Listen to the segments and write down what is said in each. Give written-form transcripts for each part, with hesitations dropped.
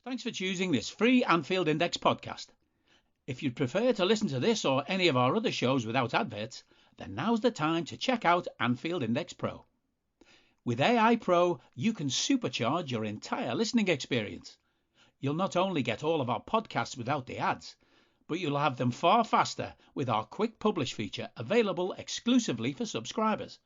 Thanks for choosing this free Anfield Index podcast. If you'd prefer to listen to this or any of our other shows without adverts, then now's the time to check out Anfield Index Pro. With AI Pro, you can supercharge your entire listening experience. You'll not only get all of our podcasts without the ads, but you'll have them far faster with our quick publish feature available exclusively for subscribers.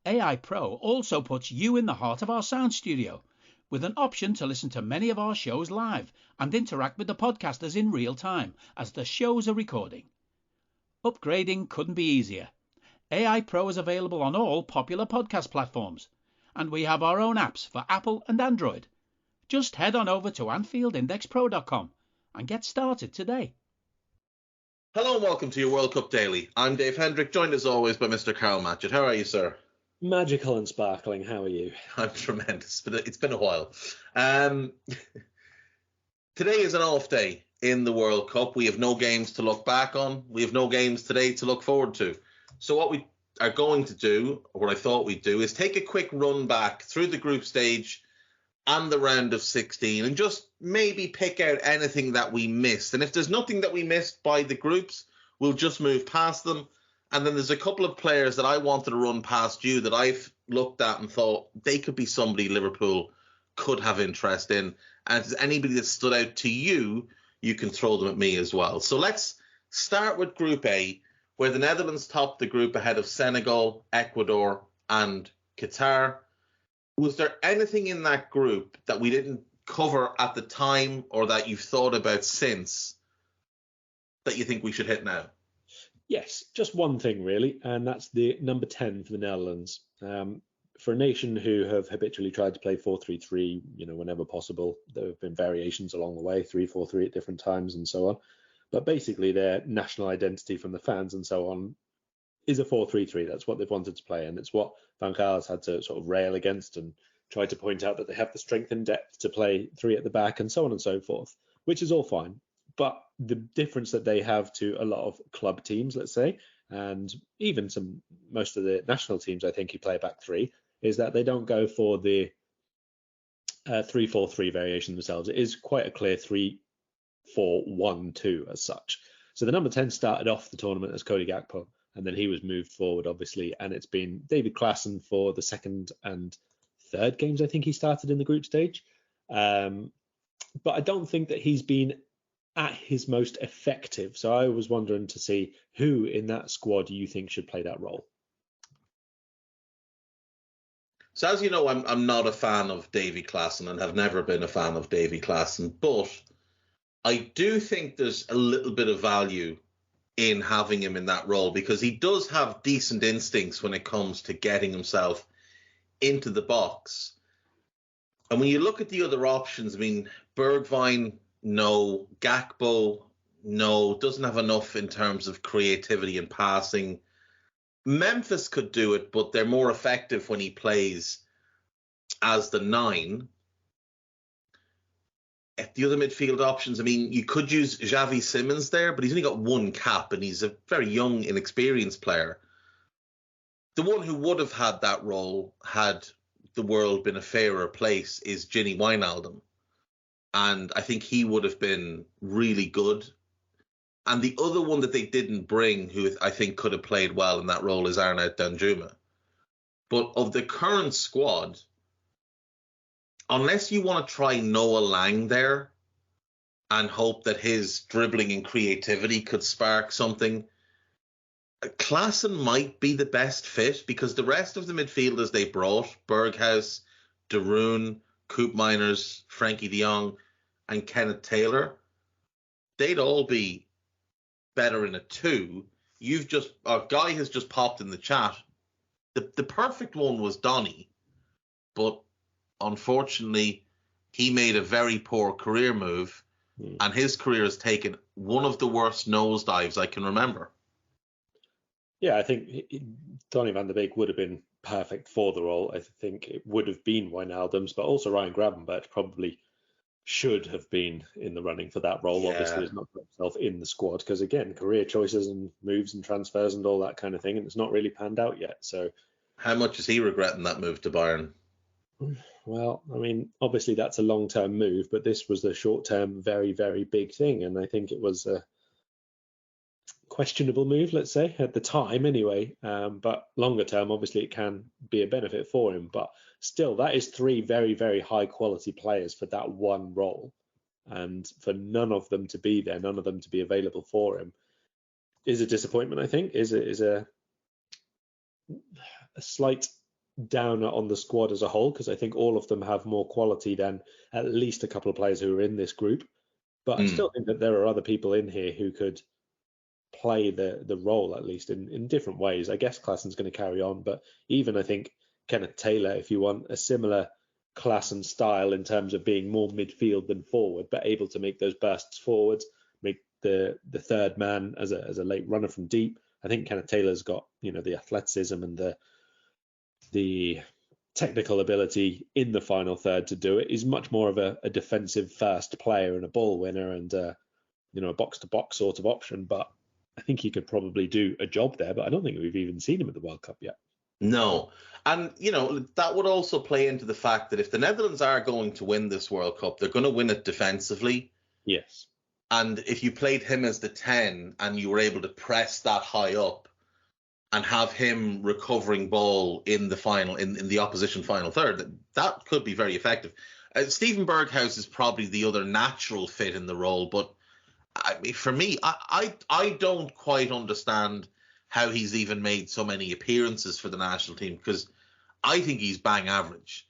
AI Pro also puts you in the heart of our sound studio, with an option to listen to many of our shows live and interact with the podcasters in real time as the shows are recording. Upgrading couldn't be easier. AI Pro is available on all popular podcast platforms, and we have our own apps for Apple and Android. Just head on over to AnfieldIndexPro.com and get started today. Hello and welcome to your World Cup Daily. I'm Dave Hendrick, joined as always by Mr. Karl Matchett. How are you, sir? Magical and sparkling. How are you? I'm tremendous, but it's been a while. Today is an off day in the World Cup. We have no games to look back on. We have no games today to look forward to. So what we are going to do, or what I thought we'd do, is take a quick run back through the group stage and the round of 16 and just maybe pick out anything that we missed. And if there's nothing that we missed by the groups, we'll just move past them. And then there's a couple of players that I wanted to run past you that I've looked at and thought they could be somebody Liverpool could have interest in. And if there's anybody that stood out to you, you can throw them at me as well. So let's start with Group A, where the Netherlands topped the group ahead of Senegal, Ecuador, and Qatar. Was there anything in that group that we didn't cover at the time or that you've thought about since that you think we should hit now? Yes, just one thing really, and that's the number 10 for the Netherlands. For a nation who have habitually tried to play 4-3-3, whenever possible, there have been variations along the way, 3-4-3 at different times and so on. But basically their national identity from the fans and so on is a 4-3-3. That's what they've wanted to play, and it's what Van Gaal has had to sort of rail against and try to point out that they have the strength and depth to play three at the back and so on and so forth, which is all fine. But the difference that they have to a lot of club teams, let's say, and even most of the national teams, I think, who play back three, is that they don't go for the 3-4-3 variation themselves. It is quite a clear 3-4-1-2 as such. So the number 10 started off the tournament as Cody Gakpo, and then he was moved forward, obviously, and it's been David Klaassen for the second and third games, I think he started in the group stage. But I don't think that he's been at his most effective. So I was wondering to see who in that squad you think should play that role. So as you know, I'm not a fan of Davy Klaassen and have never been a fan of Davy Klaassen, but I do think there's a little bit of value in having him in that role because he does have decent instincts when it comes to getting himself into the box. And when you look at the other options, I mean, Bergwijn, no. Gakpo, no. Doesn't have enough in terms of creativity and passing. Memphis could do it, but they're more effective when he plays as the 9. At the other midfield options, I mean, you could use Xavi Simons there, but he's only got one cap and he's a very young, inexperienced player. The one who would have had that role had the world been a fairer place is Gini Wijnaldum. And I think he would have been really good. And the other one that they didn't bring, who I think could have played well in that role, is Arnaut Danjuma. But of the current squad, unless you want to try Noah Lang there and hope that his dribbling and creativity could spark something, Klaassen might be the best fit because the rest of the midfielders they brought, Berghuis, De Roon, Koopmeiners, Frankie de Jong, and Kenneth Taylor, they'd all be better in a 2. A guy has just popped in the chat. The perfect one was Donny, but unfortunately he made a very poor career move, and his career has taken one of the worst nosedives I can remember. Yeah, I think Donny van der Beek would have been perfect for the role. I think it would have been Wijnaldum's, but also Ryan Gravenberch probably should have been in the running for that role. Yeah. Obviously, he's not put himself in the squad because, again, career choices and moves and transfers and all that kind of thing, and it's not really panned out yet. So, how much is he regretting that move to Bayern? Well, I mean, obviously that's a long-term move, but this was a short-term, very, very big thing, and I think it was a questionable move, let's say, at the time anyway. But longer term, obviously, it can be a benefit for him. But still, that is three very, very high-quality players for that one role, and for none of them to be there, none of them to be available for him, is a disappointment. I think is a slight downer on the squad as a whole, because I think all of them have more quality than at least a couple of players who are in this group. But I still think that there are other people in here who could play the role, at least in different ways. I guess Klassen's going to carry on, but even I think Kenneth Taylor, if you want a similar class and style in terms of being more midfield than forward, but able to make those bursts forwards, make the third man as a late runner from deep. I think Kenneth Taylor's got the athleticism and the technical ability in the final third to do it. He's much more of a defensive first player and a ball winner and a box to box sort of option. But I think he could probably do a job there. But I don't think we've even seen him at the World Cup yet. No. And, that would also play into the fact that if the Netherlands are going to win this World Cup, they're going to win it defensively. Yes. And if you played him as the 10 and you were able to press that high up and have him recovering ball in the final, in the opposition final third, that could be very effective. Steven Berghuis is probably the other natural fit in the role, but for me, I don't quite understand how he's even made so many appearances for the national team, because I think he's bang average.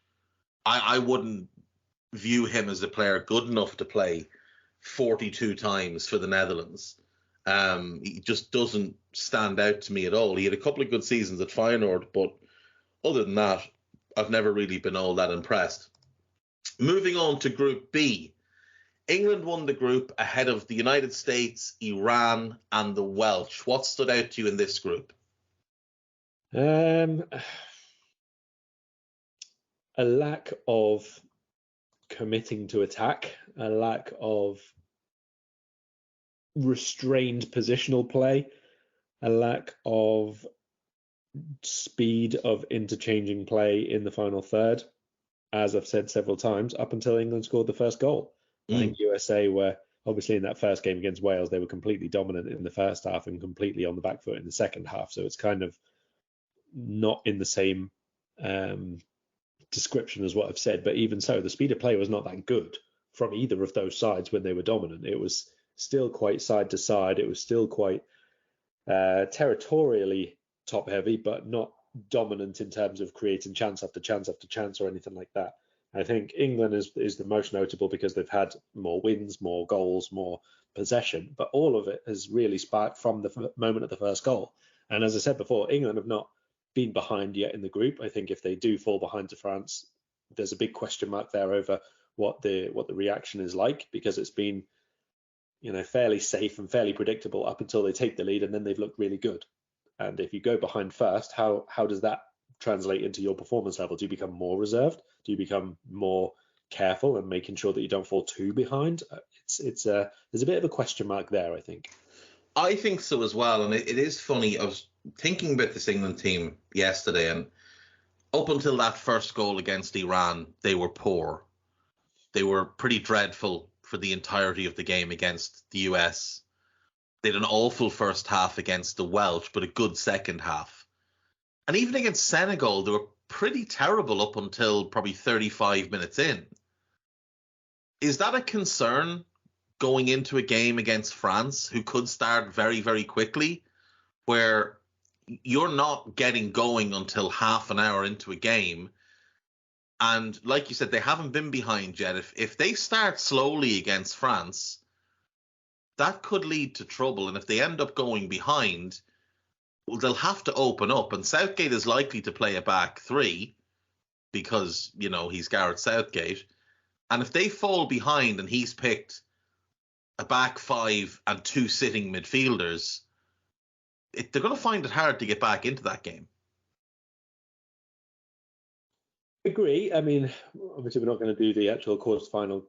I wouldn't view him as a player good enough to play 42 times for the Netherlands. He just doesn't stand out to me at all. He had a couple of good seasons at Feyenoord, but other than that, I've never really been all that impressed. Moving on to Group B. England won the group ahead of the United States, Iran, and the Welsh. What stood out to you in this group? A lack of committing to attack, a lack of restrained positional play, a lack of speed of interchanging play in the final third, as I've said several times, up until England scored the first goal. I think USA were obviously in that first game against Wales, they were completely dominant in the first half and completely on the back foot in the second half. So it's kind of not in the same description as what I've said. But even so, the speed of play was not that good from either of those sides when they were dominant. It was still quite side to side. It was still quite territorially top heavy, but not dominant in terms of creating chance after chance after chance or anything like that. I think England is the most notable because they've had more wins, more goals, more possession, but all of it has really sparked from the moment of the first goal. And as I said before, England have not been behind yet in the group. I think if they do fall behind to France, there's a big question mark there over what the reaction is like, because it's been fairly safe and fairly predictable up until they take the lead, and then they've looked really good. And if you go behind first, how does that translate into your performance level? Do you become more reserved? Do you become more careful and making sure that you don't fall too behind? There's a bit of a question mark there, I think. I think so as well. And it is funny. I was thinking about this England team yesterday, and up until that first goal against Iran, they were poor. They were pretty dreadful for the entirety of the game against the US. They had an awful first half against the Welsh, but a good second half. And even against Senegal, they were pretty terrible up until probably 35 minutes in. Is that a concern going into a game against France, who could start very, very quickly, where you're not getting going until half an hour into a game? And like you said, they haven't been behind yet. If they start slowly against France, that could lead to trouble. And if they end up going behind, well, they'll have to open up. And Southgate is likely to play a back three because, he's Gareth Southgate. And if they fall behind and he's picked a back five and two sitting midfielders, they're going to find it hard to get back into that game. Agree. I mean, obviously we're not going to do the actual quarterfinal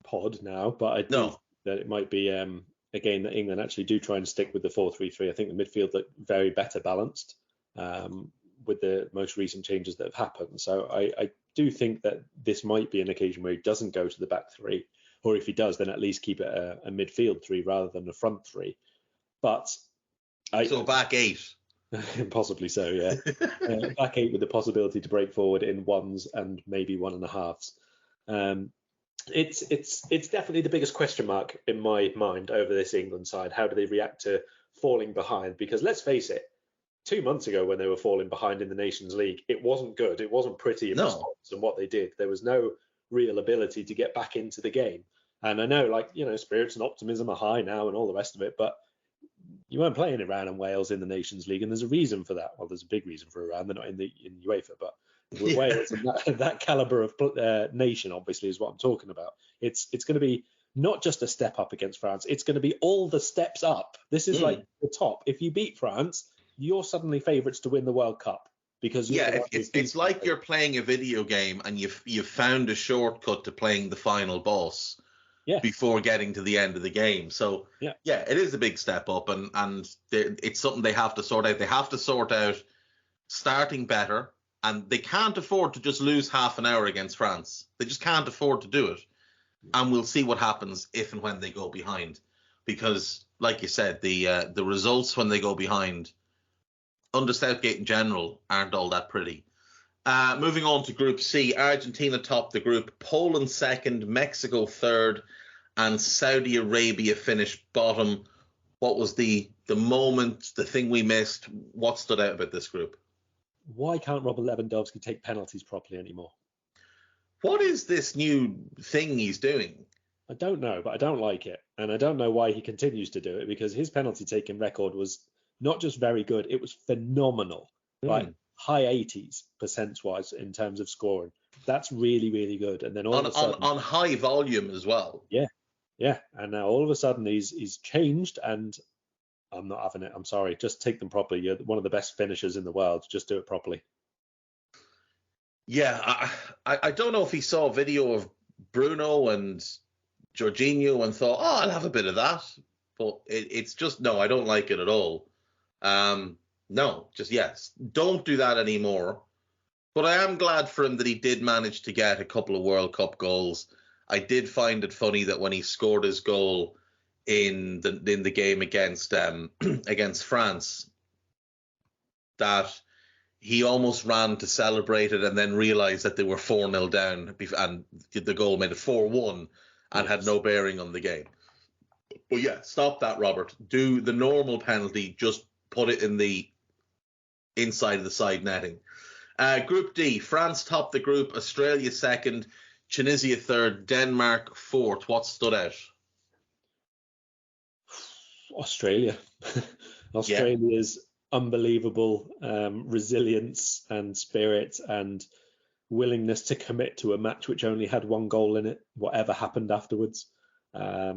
pod now, but I do think that it might be a game that England actually do try and stick with the 4-3-3. I think the midfield look very better balanced with the most recent changes that have happened. So I do think that this might be an occasion where he doesn't go to the back three, or if he does, then at least keep it a midfield three rather than a front three. But So back 8. Possibly so, yeah. Back 8 with the possibility to break forward in ones and maybe 1.5s. It's definitely the biggest question mark in my mind over this England side. How do they react to falling behind? Because let's face it, 2 months ago when they were falling behind in the Nations League, it wasn't good. It wasn't pretty in response and what they did. There was no real ability to get back into the game. And I know, like, spirits and optimism are high now and all the rest of it, but you weren't playing Iran and Wales in the Nations League, and there's a reason for that. Well, there's a big reason for Iran. They're not in UEFA, but with Wales and that caliber of nation, obviously, is what I'm talking about. It's going to be not just a step up against France. It's going to be all the steps up. This is like the top. If you beat France, you're suddenly favourites to win the World Cup. Because it's like you're playing a video game and you've found a shortcut to playing the final boss. Before getting to the end of the game. So, it is a big step up, and it's something they have to sort out. They have to sort out starting better, and they can't afford to just lose half an hour against France. They just can't afford to do it. And we'll see what happens if and when they go behind. Because, like you said, the results when they go behind, under Southgate in general, aren't all that pretty. Moving on to Group C, Argentina topped the group, Poland second, Mexico third, and Saudi Arabia finished bottom. What was the moment, the thing we missed? What stood out about this group? Why can't Robert Lewandowski take penalties properly anymore? What is this new thing he's doing? I don't know, but I don't like it. And I don't know why he continues to do it, because his penalty taking record was not just very good, it was phenomenal. Like high 80s % in terms of scoring. That's really, really good. And then all of a sudden, on high volume as well. Yeah. And now all of a sudden he's changed, and I'm not having it. I'm sorry. Just take them properly. You're one of the best finishers in the world. Just do it properly. Yeah, I don't know if he saw a video of Bruno and Jorginho and thought, I'll have a bit of that. But it's just, no, I don't like it at all. No, just yes, don't do that anymore. But I am glad for him that he did manage to get a couple of World Cup goals. I did find it funny that when he scored his goal in the game against against France, that he almost ran to celebrate it and then realised that they were 4-0 down, and the goal made it 4-1 and had no bearing on the game. But yeah, stop that, Robert. Do the normal penalty, just put it in the inside of the side netting. Group D, France topped the group, Australia second, Tunisia third, Denmark fourth. What stood out? Australia's unbelievable resilience and spirit and willingness to commit to a match which only had one goal in it, whatever happened afterwards. I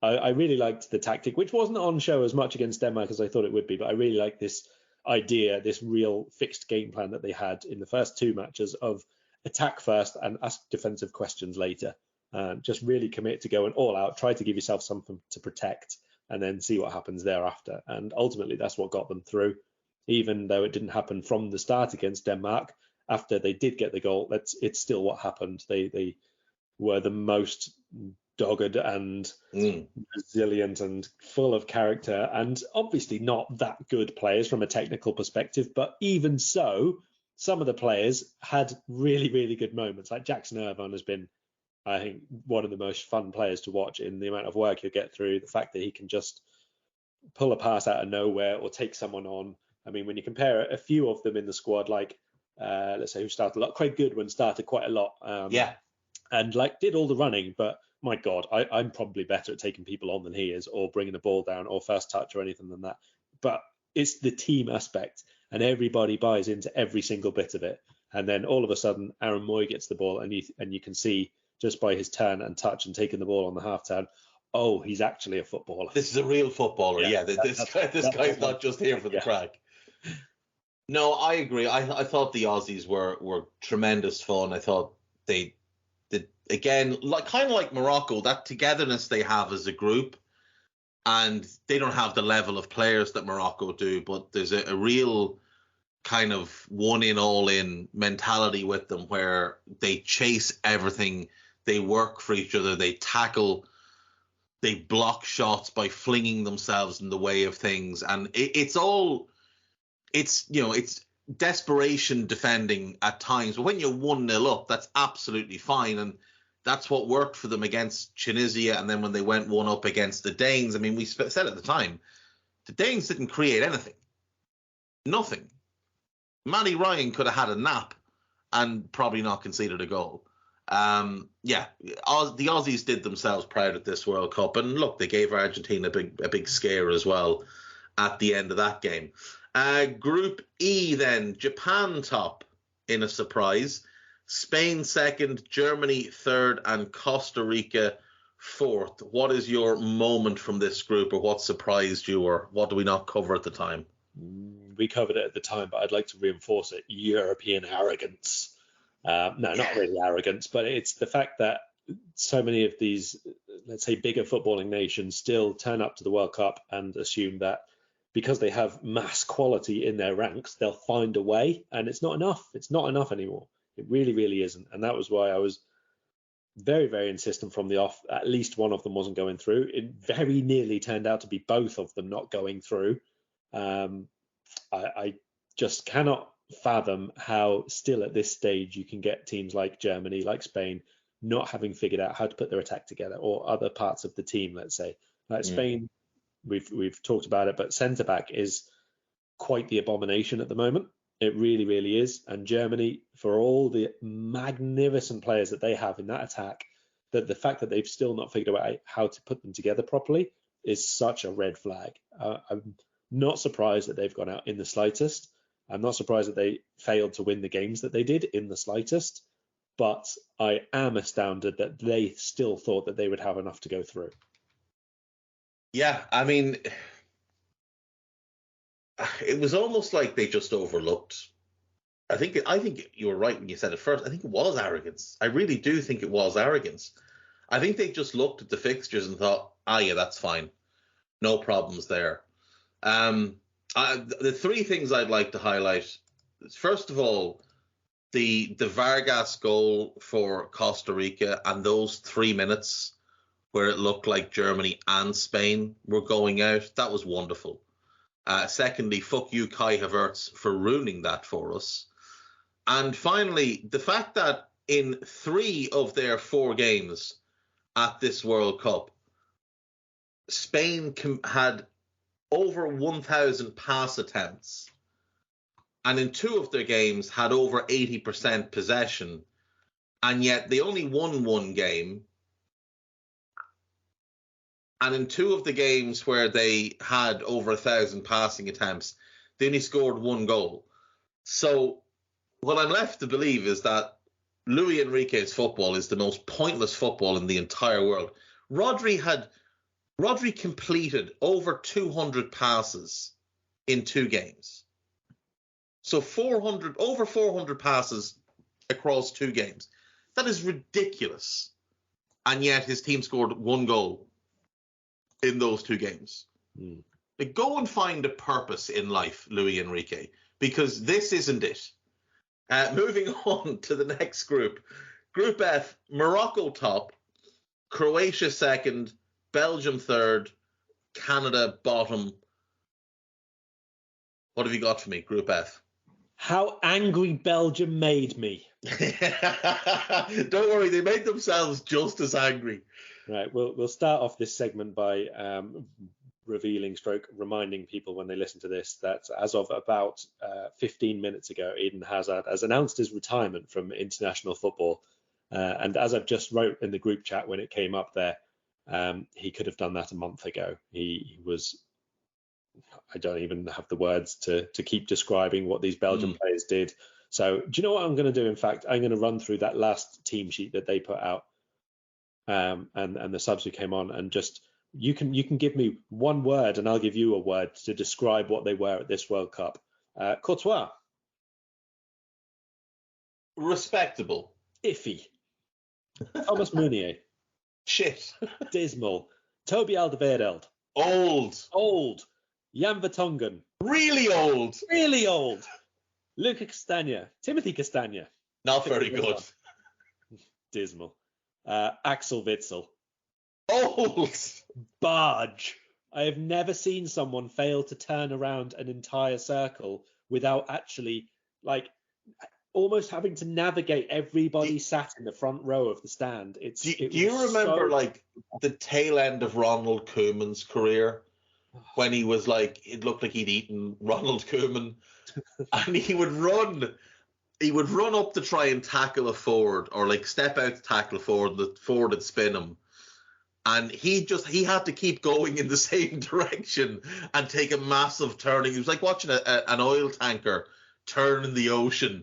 really liked the tactic, which wasn't on show as much against Denmark as I thought it would be, but I really like this idea, this real fixed game plan that they had in the first 2 matches of attack first and ask defensive questions later. Just really commit to going all out, try to give yourself something to protect, and then see what happens thereafter. And ultimately, that's what got them through, even though it didn't happen from the start against Denmark. After they did get the goal, it's still what happened. They were the most dogged and resilient and full of character, and obviously not that good players from a technical perspective, but even so, some of the players had really, really good moments. Like Jackson Irvine has been, I think, one of the most fun players to watch in the amount of work he'll get through, the fact that he can just pull a pass out of nowhere or take someone on. I mean, when you compare a few of them in the squad, like let's say who started a lot, Craig Goodwin started quite a lot, and like did all the running, but my God, I'm probably better at taking people on than he is, or bringing the ball down, or first touch, or anything than that. But it's the team aspect, and everybody buys into every single bit of it. And then all of a sudden, Aaron Moy gets the ball, and you can see just by his turn and touch and taking the ball on the half turn, oh, he's actually a footballer. This is a real footballer. Yeah, this guy's not just here for the crack. No, I agree. I thought the Aussies were tremendous fun. I thought they did, again, kind of like Morocco, that togetherness they have as a group, and they don't have the level of players that Morocco do, but there's a real kind of one-in, all-in mentality with them where they chase everything, they work for each other, they tackle, they block shots by flinging themselves in the way of things. And it's desperation defending at times. But when you're 1-0 up, that's absolutely fine. And that's what worked for them against Tunisia. And then when they went 1-up against the Danes, I mean, we said at the time, the Danes didn't create anything. Nothing. Matty Ryan could have had a nap and probably not conceded a goal. The Aussies did themselves proud at this World Cup, and look, they gave Argentina a big scare as well at the end of that game. Group E then, Japan top in a surprise, Spain second, Germany third, and Costa Rica fourth. What is your moment from this group, or what surprised you, or what do we not cover at the time? We covered it at the time, but I'd like to reinforce it. European arrogance. No, not really arrogance, but it's the fact that so many of these, let's say, bigger footballing nations still turn up to the World Cup and assume that because they have mass quality in their ranks, they'll find a way. And it's not enough. It's not enough anymore. It really, really isn't. And that was why I was very, very insistent from the off. At least one of them wasn't going through. It very nearly turned out to be both of them not going through. I just cannot fathom how still at this stage you can get teams like Germany, like Spain, not having figured out how to put their attack together, or other parts of the team, let's say. Like Spain, we've talked about it, but centre-back is quite the abomination at the moment. It really, really is. And Germany, for all the magnificent players that they have in that attack, that the fact that they've still not figured out how to put them together properly is such a red flag. I'm not surprised that they've gone out in the slightest. I'm not surprised that they failed to win the games that they did in the slightest. But I am astounded that they still thought that they would have enough to go through. Yeah, I mean, it was almost like they just overlooked. I think you were right when you said it first. I think it was arrogance. I really do think it was arrogance. I think they just looked at the fixtures and thought, yeah, that's fine. No problems there. The three things I'd like to highlight is, first of all, the Vargas goal for Costa Rica and those 3 minutes where it looked like Germany and Spain were going out. That was wonderful. Secondly, fuck you, Kai Havertz, for ruining that for us. And finally, the fact that in 3 of their 4 games at this World Cup, Spain had over 1,000 pass attempts, and in 2 of their games had over 80% possession, and yet they only won 1 game. And in 2 of the games where they had over 1,000 passing attempts, they only scored 1 goal. So what I'm left to believe is that Luis Enrique's football is the most pointless football in the entire world. Rodri completed over 200 passes in 2 games. So over 400 passes across 2 games. That is ridiculous. And yet his team scored 1 goal in those 2 games. Like, go and find a purpose in life, Luis Enrique, because this isn't it. Moving on to the next group. Group F, Morocco top, Croatia second, Belgium third, Canada bottom. What have you got for me, Group F? How angry Belgium made me. Don't worry, they made themselves just as angry. Right, we'll start off this segment by reminding people when they listen to this that as of about 15 minutes ago, Eden Hazard has announced his retirement from international football. And as I've just wrote in the group chat when it came up there, he could have done that a month ago. He was, I don't even have the words to keep describing what these Belgian players did. So do you know what I'm going to do? In fact, I'm going to run through that last team sheet that they put out. And the subs who came on, and just you can give me one word and I'll give you a word to describe what they were at this World Cup. Courtois. Respectable. Iffy. Thomas Meunier. Shit. Dismal. Toby Alderweireld. Old. Jan Vertonghen. Really old. Really old. Luca Castagna. Timothy Castagna. Not very good. Dismal. Axel Witsel. Old. Barge. I have never seen someone fail to turn around an entire circle without actually, like, almost having to navigate everybody sat in the front row of the stand. Do you remember, like, the tail end of Ronald Koeman's career? When he was like, it looked like he'd eaten Ronald Koeman, and he would run up to try and tackle a forward, or like step out to tackle a forward, the forward would spin him, and he had to keep going in the same direction and take a massive turning. He was like watching an oil tanker turn in the ocean.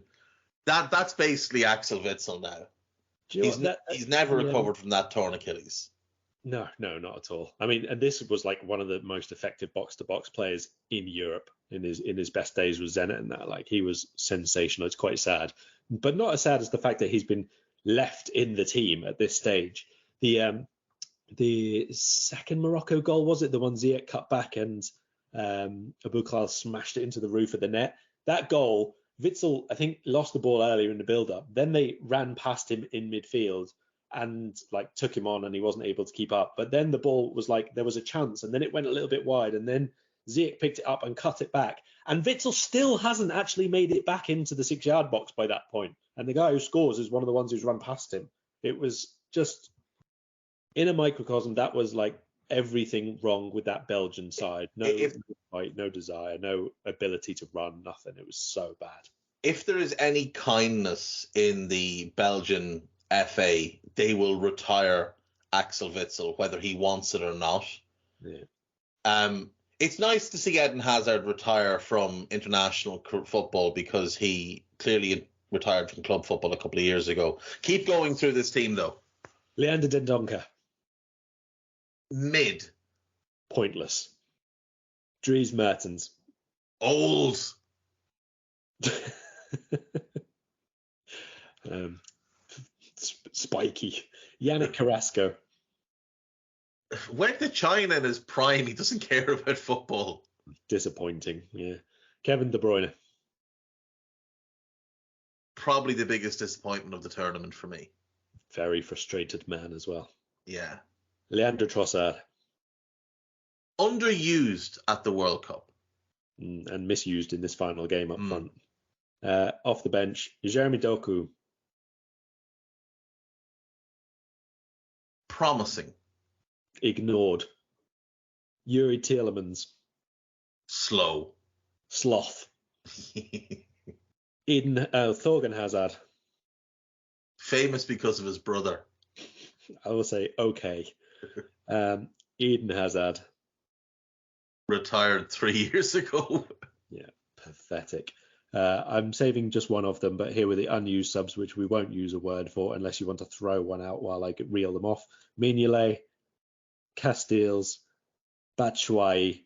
That's basically Axel Witsel now. He's never recovered from that torn Achilles. No, not at all. I mean, and this was like one of the most effective box-to-box players in Europe in his best days with Zenit, and that, like, he was sensational. It's quite sad, but not as sad as the fact that he's been left in the team at this stage. The second Morocco goal, was it the one Ziyech cut back and Aboukhlal smashed it into the roof of the net? That goal, Witsel, I think, lost the ball earlier in the build-up. Then they ran past him in midfield and like took him on, and he wasn't able to keep up. But then the ball was like, there was a chance, and then it went a little bit wide, and then Ziyech picked it up and cut it back. And Witsel still hasn't actually made it back into the 6-yard box by that point. And the guy who scores is one of the ones who's run past him. It was just, in a microcosm, that was like everything wrong with that Belgian side. No fight, no desire, no ability to run, nothing. It was so bad. If there is any kindness in the Belgian FA, they will retire Axel Witsel, whether he wants it or not. Yeah. It's nice to see Eden Hazard retire from international football, because he clearly retired from club football a couple of years ago. Keep going through this team, though. Leander Dendoncker. Mid. Pointless. Dries Mertens. Old. Spiky. Yannick Carrasco. Went to China in his prime. He doesn't care about football. Disappointing, yeah. Kevin De Bruyne. Probably the biggest disappointment of the tournament for me. Very frustrated man as well. Yeah. Leandro Trossard. Underused at the World Cup. And misused in this final game up front. Off the bench, Jeremy Doku. Promising. Ignored. Yuri Tielemans. Slow. Sloth. Thorgan Hazard. Famous because of his brother. I will say okay. Eden Hazard. Retired 3 years ago. Yeah, pathetic. I'm saving just one of them, but here were the unused subs, which we won't use a word for unless you want to throw one out while I reel them off. Mignolet, Castells, Batshuayi.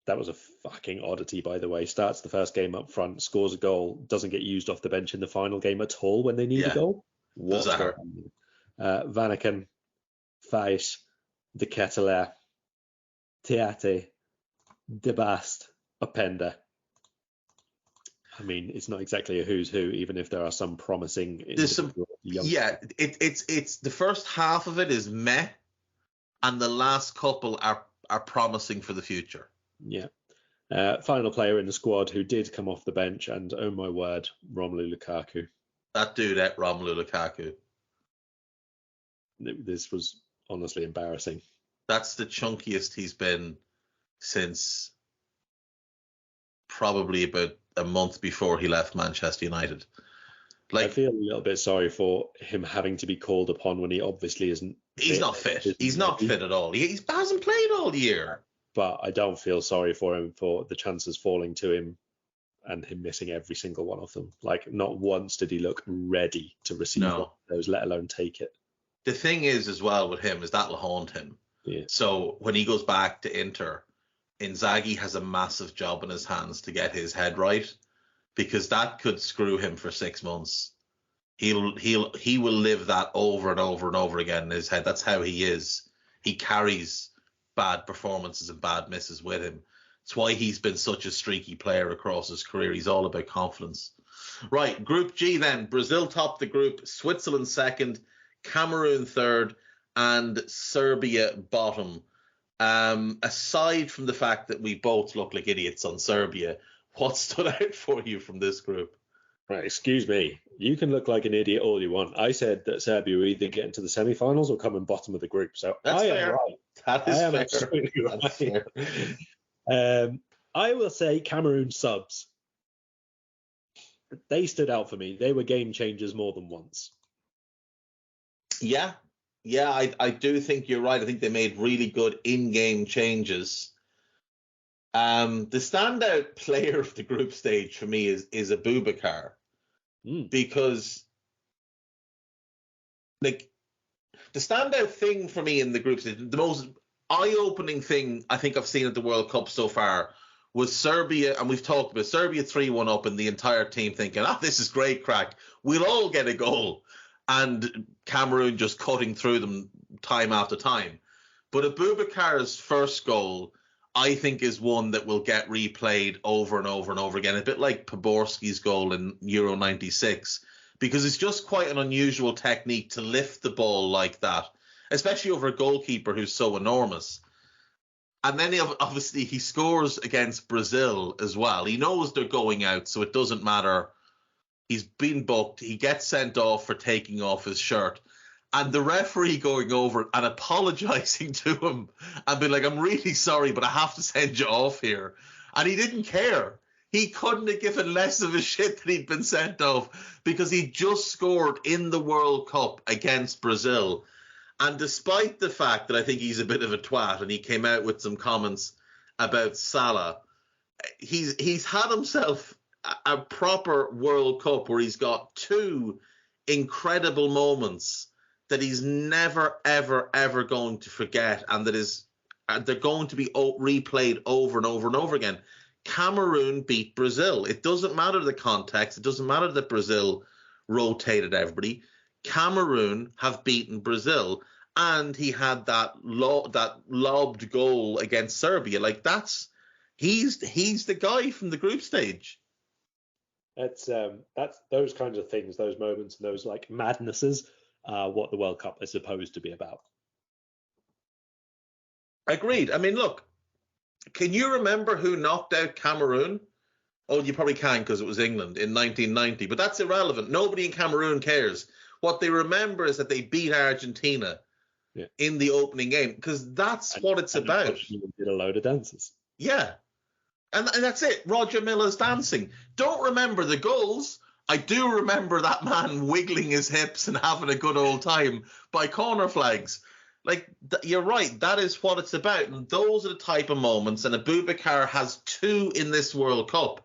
That was a fucking oddity, by the way. Starts the first game up front, scores a goal, doesn't get used off the bench in the final game at all when they need a goal. What's going on? Vanaken, Faish, De Ketelaere, Teate, De Bast, Openda. I mean, it's not exactly a who's who, even if there are some promising. It's the first half of it is meh, and the last couple are promising for the future. Yeah. Final player in the squad who did come off the bench, and oh my word, Romelu Lukaku. That dude at Romelu Lukaku. This was honestly embarrassing. That's the chunkiest he's been since probably about a month before he left Manchester United. I feel a little bit sorry for him having to be called upon when he obviously isn't. He's not fit. He's not fit at all. He hasn't played all year. But I don't feel sorry for him for the chances falling to him and him missing every single one of them. Like, not once did he look ready to receive one of those, let alone take it. The thing is, as well, with him, is that'll haunt him. Yeah. So when he goes back to Inter, Inzaghi has a massive job in his hands to get his head right, because that could screw him for 6 months. He will live that over and over and over again in his head. That's how he is. He carries bad performances and bad misses with him. It's why he's been such a streaky player across his career. He's all about confidence. Right, Group G then. Brazil topped the group, Switzerland second, Cameroon third, and Serbia bottom. Aside from the fact that we both look like idiots on Serbia, what stood out for you from this group? Right, excuse me. You can look like an idiot all you want. I said that Serbia will either get into the semi-finals or come in bottom of the group. So That's I fair. am right. That is I am fair. absolutely That's right. fair. I will say Cameroon subs. They stood out for me. They were game changers more than once. Yeah, I do think you're right. I think they made really good in-game changes. The standout player of the group stage for me is Abubakar, because like the standout thing for me in the group stage, the most eye-opening thing I think I've seen at the World Cup so far was Serbia, and we've talked about Serbia 3-1 up and the entire team thinking, this is great crack. We'll all get a goal. And Cameroon just cutting through them time after time. But Abubakar's first goal, I think, is one that will get replayed over and over and over again, a bit like Poborski's goal in Euro 96, because it's just quite an unusual technique to lift the ball like that, especially over a goalkeeper who's so enormous. And then obviously he scores against Brazil as well. He knows they're going out, so it doesn't matter. He's been booked. He gets sent off for taking off his shirt. And the referee going over and apologizing to him and being like, I'm really sorry, but I have to send you off here. And he didn't care. He couldn't have given less of a shit that he'd been sent off because he just scored in the World Cup against Brazil. And despite the fact that I think he's a bit of a twat and he came out with some comments about Salah, he's had himself a proper World Cup where he's got two incredible moments that he's never, ever, ever going to forget, and they're going to be replayed over and over and over again. Cameroon beat Brazil. It doesn't matter the context. It doesn't matter that Brazil rotated everybody. Cameroon have beaten Brazil, and he had that lobbed goal against Serbia. Like he's the guy from the group stage. That's those kinds of things, those moments, and those like madnesses are what the World Cup is supposed to be about. Agreed. I mean, look, can you remember who knocked out Cameroon? Oh, you probably can because it was England in 1990, but that's irrelevant. Nobody in Cameroon cares. What they remember is that they beat Argentina in the opening game, because that's what it's about. Did a load of dances. Yeah. And that's it. Roger Miller's dancing. Don't remember the goals. I do remember that man wiggling his hips and having a good old time by corner flags. Like, you're right. That is what it's about. And those are the type of moments. And Abubakar has two in this World Cup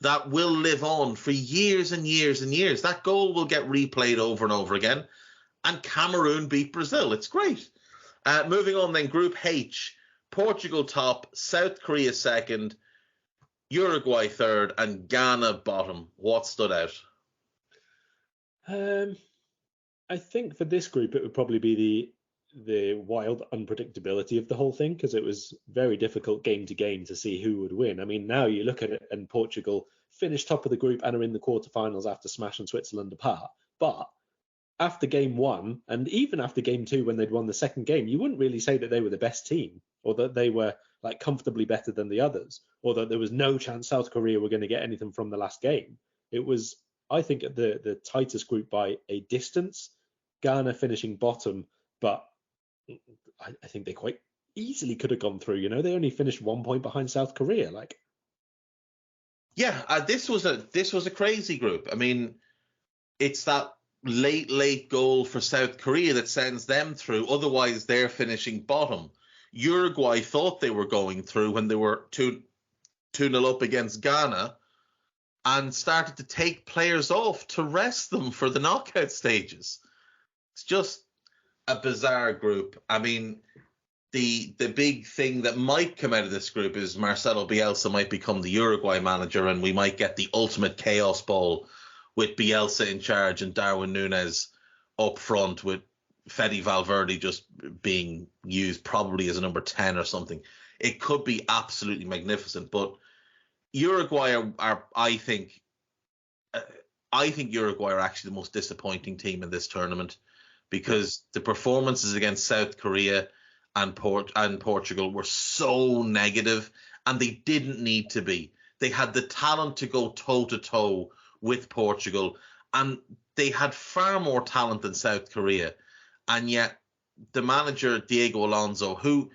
that will live on for years and years and years. That goal will get replayed over and over again. And Cameroon beat Brazil. It's great. Moving on then, Group H. Portugal top, South Korea second, Uruguay third, and Ghana bottom. What stood out? I think for this group, it would probably be the wild unpredictability of the whole thing, because it was very difficult game to game to see who would win. I mean, now you look at it and Portugal finished top of the group and are in the quarterfinals after smashing Switzerland apart. But after game one, and even after game two, when they'd won the second game, you wouldn't really say that they were the best team, or that they were like comfortably better than the others, or that there was no chance South Korea were going to get anything from the last game. It was, I think, the tightest group by a distance. Ghana finishing bottom, but I think they quite easily could have gone through. You know, they only finished 1 point behind South Korea. This was a crazy group. I mean, it's that late goal for South Korea that sends them through. Otherwise, they're finishing bottom. Uruguay thought they were going through when they were 2-0 up against Ghana, and started to take players off to rest them for the knockout stages. It's just a bizarre group. I mean, the big thing that might come out of this group is Marcelo Bielsa might become the Uruguay manager, and we might get the ultimate chaos ball with Bielsa in charge and Darwin Núñez up front, with Fede Valverde just being used probably as a number 10 or something. it could be absolutely magnificent. But Uruguay I think Uruguay are actually the most disappointing team in this tournament, because the performances against South Korea and Portugal were so negative, and they didn't need to be. They had the talent to go toe-to-toe with Portugal, and they had far more talent than South Korea. And yet the manager, Diego Alonso, who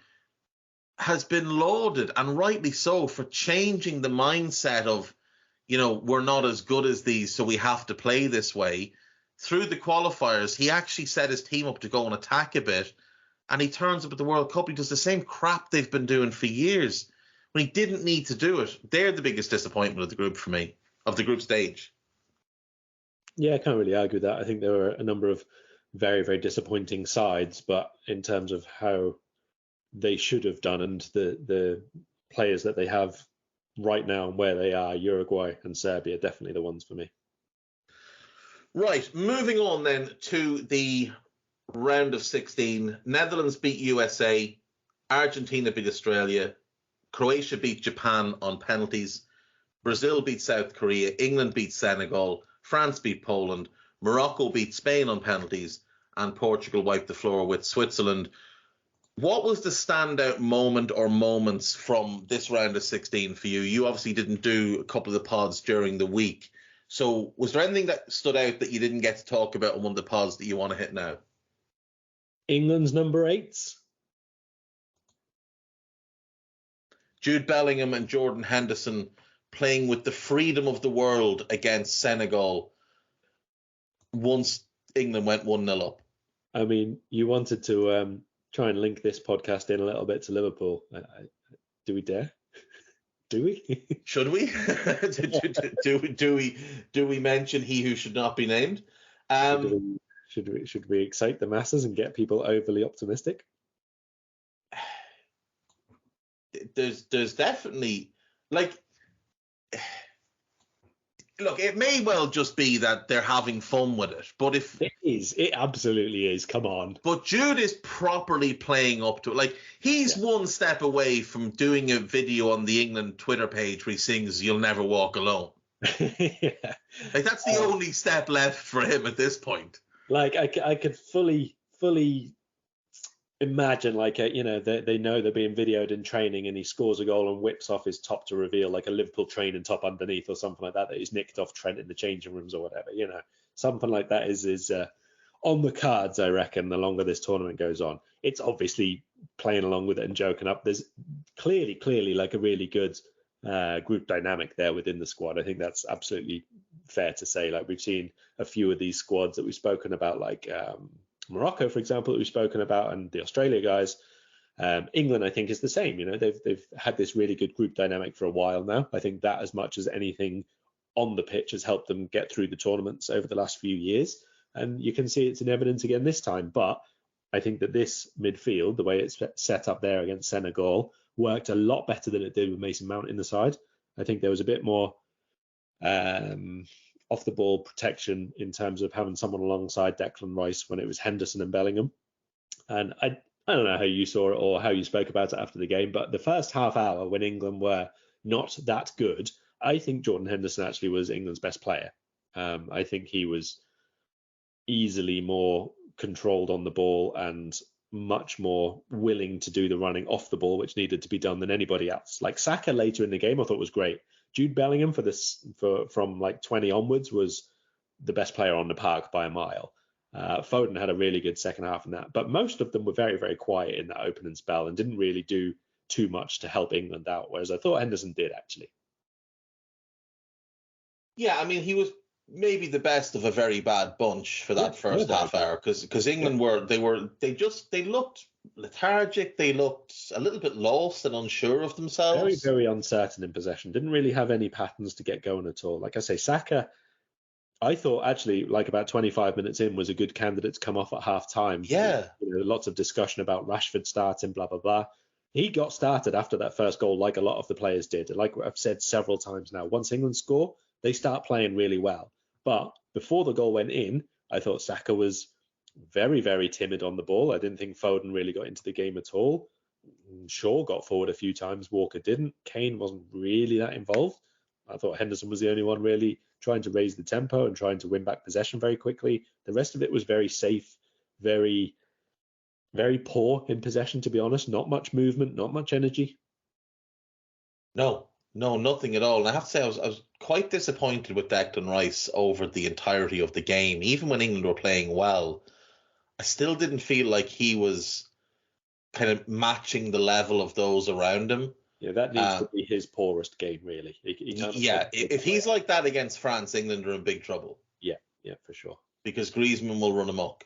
has been lauded, and rightly so, for changing the mindset of, we're not as good as these, so we have to play this way. Through the qualifiers, he actually set his team up to go and attack a bit, and he turns up at the World Cup. He does the same crap they've been doing for years when he didn't need to do it. They're the biggest disappointment of the group for me, of the group stage. Yeah, I can't really argue with that. I think there were a number of very, very disappointing sides, but in terms of how they should have done and the players that they have right now and where they are, Uruguay and Serbia, definitely the ones for me. Right, moving on then to the round of 16. Netherlands beat USA, Argentina beat Australia, Croatia beat Japan on penalties, Brazil beat South Korea, England beat Senegal, France beat Poland, Morocco beat Spain on penalties, and Portugal wiped the floor with Switzerland. What was the standout moment or moments from this round of 16 for you? You obviously didn't do a couple of the pods during the week. So was there anything that stood out that you didn't get to talk about on one of the pods that you want to hit now? England's number 8s. Jude Bellingham and Jordan Henderson playing with the freedom of the world against Senegal once England went 1-0 up. I mean, you wanted to try and link this podcast in a little bit to Liverpool. Do we dare? Do we? Should we? do we mention he who should not be named? Should we excite the masses and get people overly optimistic? There's definitely, like, look, it may well just be that they're having fun with it, but it absolutely is. Come on. But Jude is properly playing up to it. Like, he's one step away from doing a video on the England Twitter page where he sings "You'll Never Walk Alone." Yeah. Like, that's the only step left for him at this point. Like, I could fully imagine, like, they know they're being videoed in training, and he scores a goal and whips off his top to reveal like a Liverpool training top underneath or something like that he's nicked off Trent in the changing rooms or whatever. Something like that is on the cards, I reckon, the longer this tournament goes on. It's obviously playing along with it and joking up. There's clearly like a really good group dynamic there within the squad. I think that's absolutely fair to say. Like, we've seen a few of these squads that we've spoken about, like Morocco, for example, that we've spoken about, and the Australia guys. England, I think, is the same. They've had this really good group dynamic for a while now. I think that, as much as anything on the pitch, has helped them get through the tournaments over the last few years. And you can see it's in evidence again this time. But I think that this midfield, the way it's set up there against Senegal, worked a lot better than it did with Mason Mount in the side. I think there was a bit more off the ball protection in terms of having someone alongside Declan Rice when it was Henderson and Bellingham. And I don't know how you saw it or how you spoke about it after the game, but the first half hour when England were not that good, I think Jordan Henderson actually was England's best player. I think he was easily more controlled on the ball and much more willing to do the running off the ball, which needed to be done, than anybody else. Like, Saka later in the game I thought was great. Jude Bellingham from like 20 onwards was the best player on the park by a mile. Foden had a really good second half in that, but most of them were very, very quiet in that opening spell and didn't really do too much to help England out, whereas I thought Henderson did, actually. Yeah, I mean, he was maybe the best of a very bad bunch for that first half hour, because England they looked lethargic, they looked a little bit lost and unsure of themselves. Very, very uncertain in possession. Didn't really have any patterns to get going at all. Like I say, Saka, I thought actually, like, about 25 minutes in, was a good candidate to come off at half time. Yeah. Lots of discussion about Rashford starting, blah, blah, blah. He got started after that first goal, like a lot of the players did. Like I've said several times now, once England score, they start playing really well. But before the goal went in, I thought Saka was very, very timid on the ball. I didn't think Foden really got into the game at all. Shaw got forward a few times. Walker didn't. Kane wasn't really that involved. I thought Henderson was the only one really trying to raise the tempo and trying to win back possession very quickly. The rest of it was very safe, very, very poor in possession, to be honest. Not much movement, not much energy. No, nothing at all. And I have to say, I was quite disappointed with Declan Rice over the entirety of the game. Even when England were playing well, I still didn't feel like he was kind of matching the level of those around him. Yeah, that needs to be his poorest game, really. If he's like that against France, England are in big trouble. Yeah, for sure. Because Griezmann will run amok.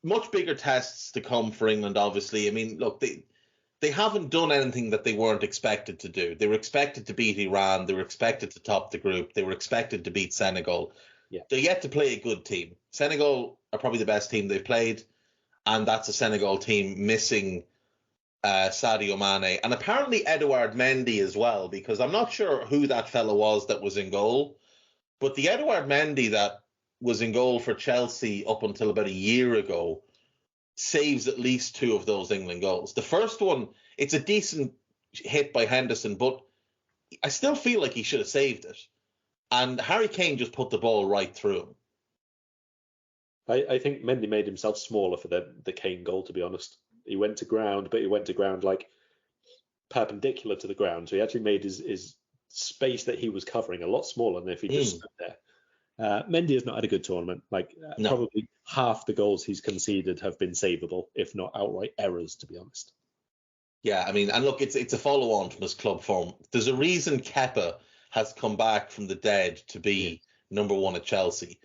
Much bigger tests to come for England, obviously. I mean, look, they haven't done anything that they weren't expected to do. They were expected to beat Iran. They were expected to top the group. They were expected to beat Senegal. Yeah. They're yet to play a good team. Senegal are probably the best team they've played, and that's a Senegal team missing Sadio Mane and apparently Edouard Mendy as well, because I'm not sure who that fellow was that was in goal, but the Edouard Mendy that was in goal for Chelsea up until about a year ago saves at least 2 of those England goals. The first one, it's a decent hit by Henderson, but I still feel like he should have saved it. And Harry Kane just put the ball right through him. I think Mendy made himself smaller for the Kane goal, to be honest. He went to ground, but he went to ground like perpendicular to the ground. So he actually made his space that he was covering a lot smaller than if he just stood there. Mendy has not had a good tournament. No. Probably half the goals he's conceded have been savable, if not outright errors, to be honest. Yeah, I mean, and look, it's a follow-on from his club form. There's a reason Kepa has come back from the dead to be number 1 at Chelsea.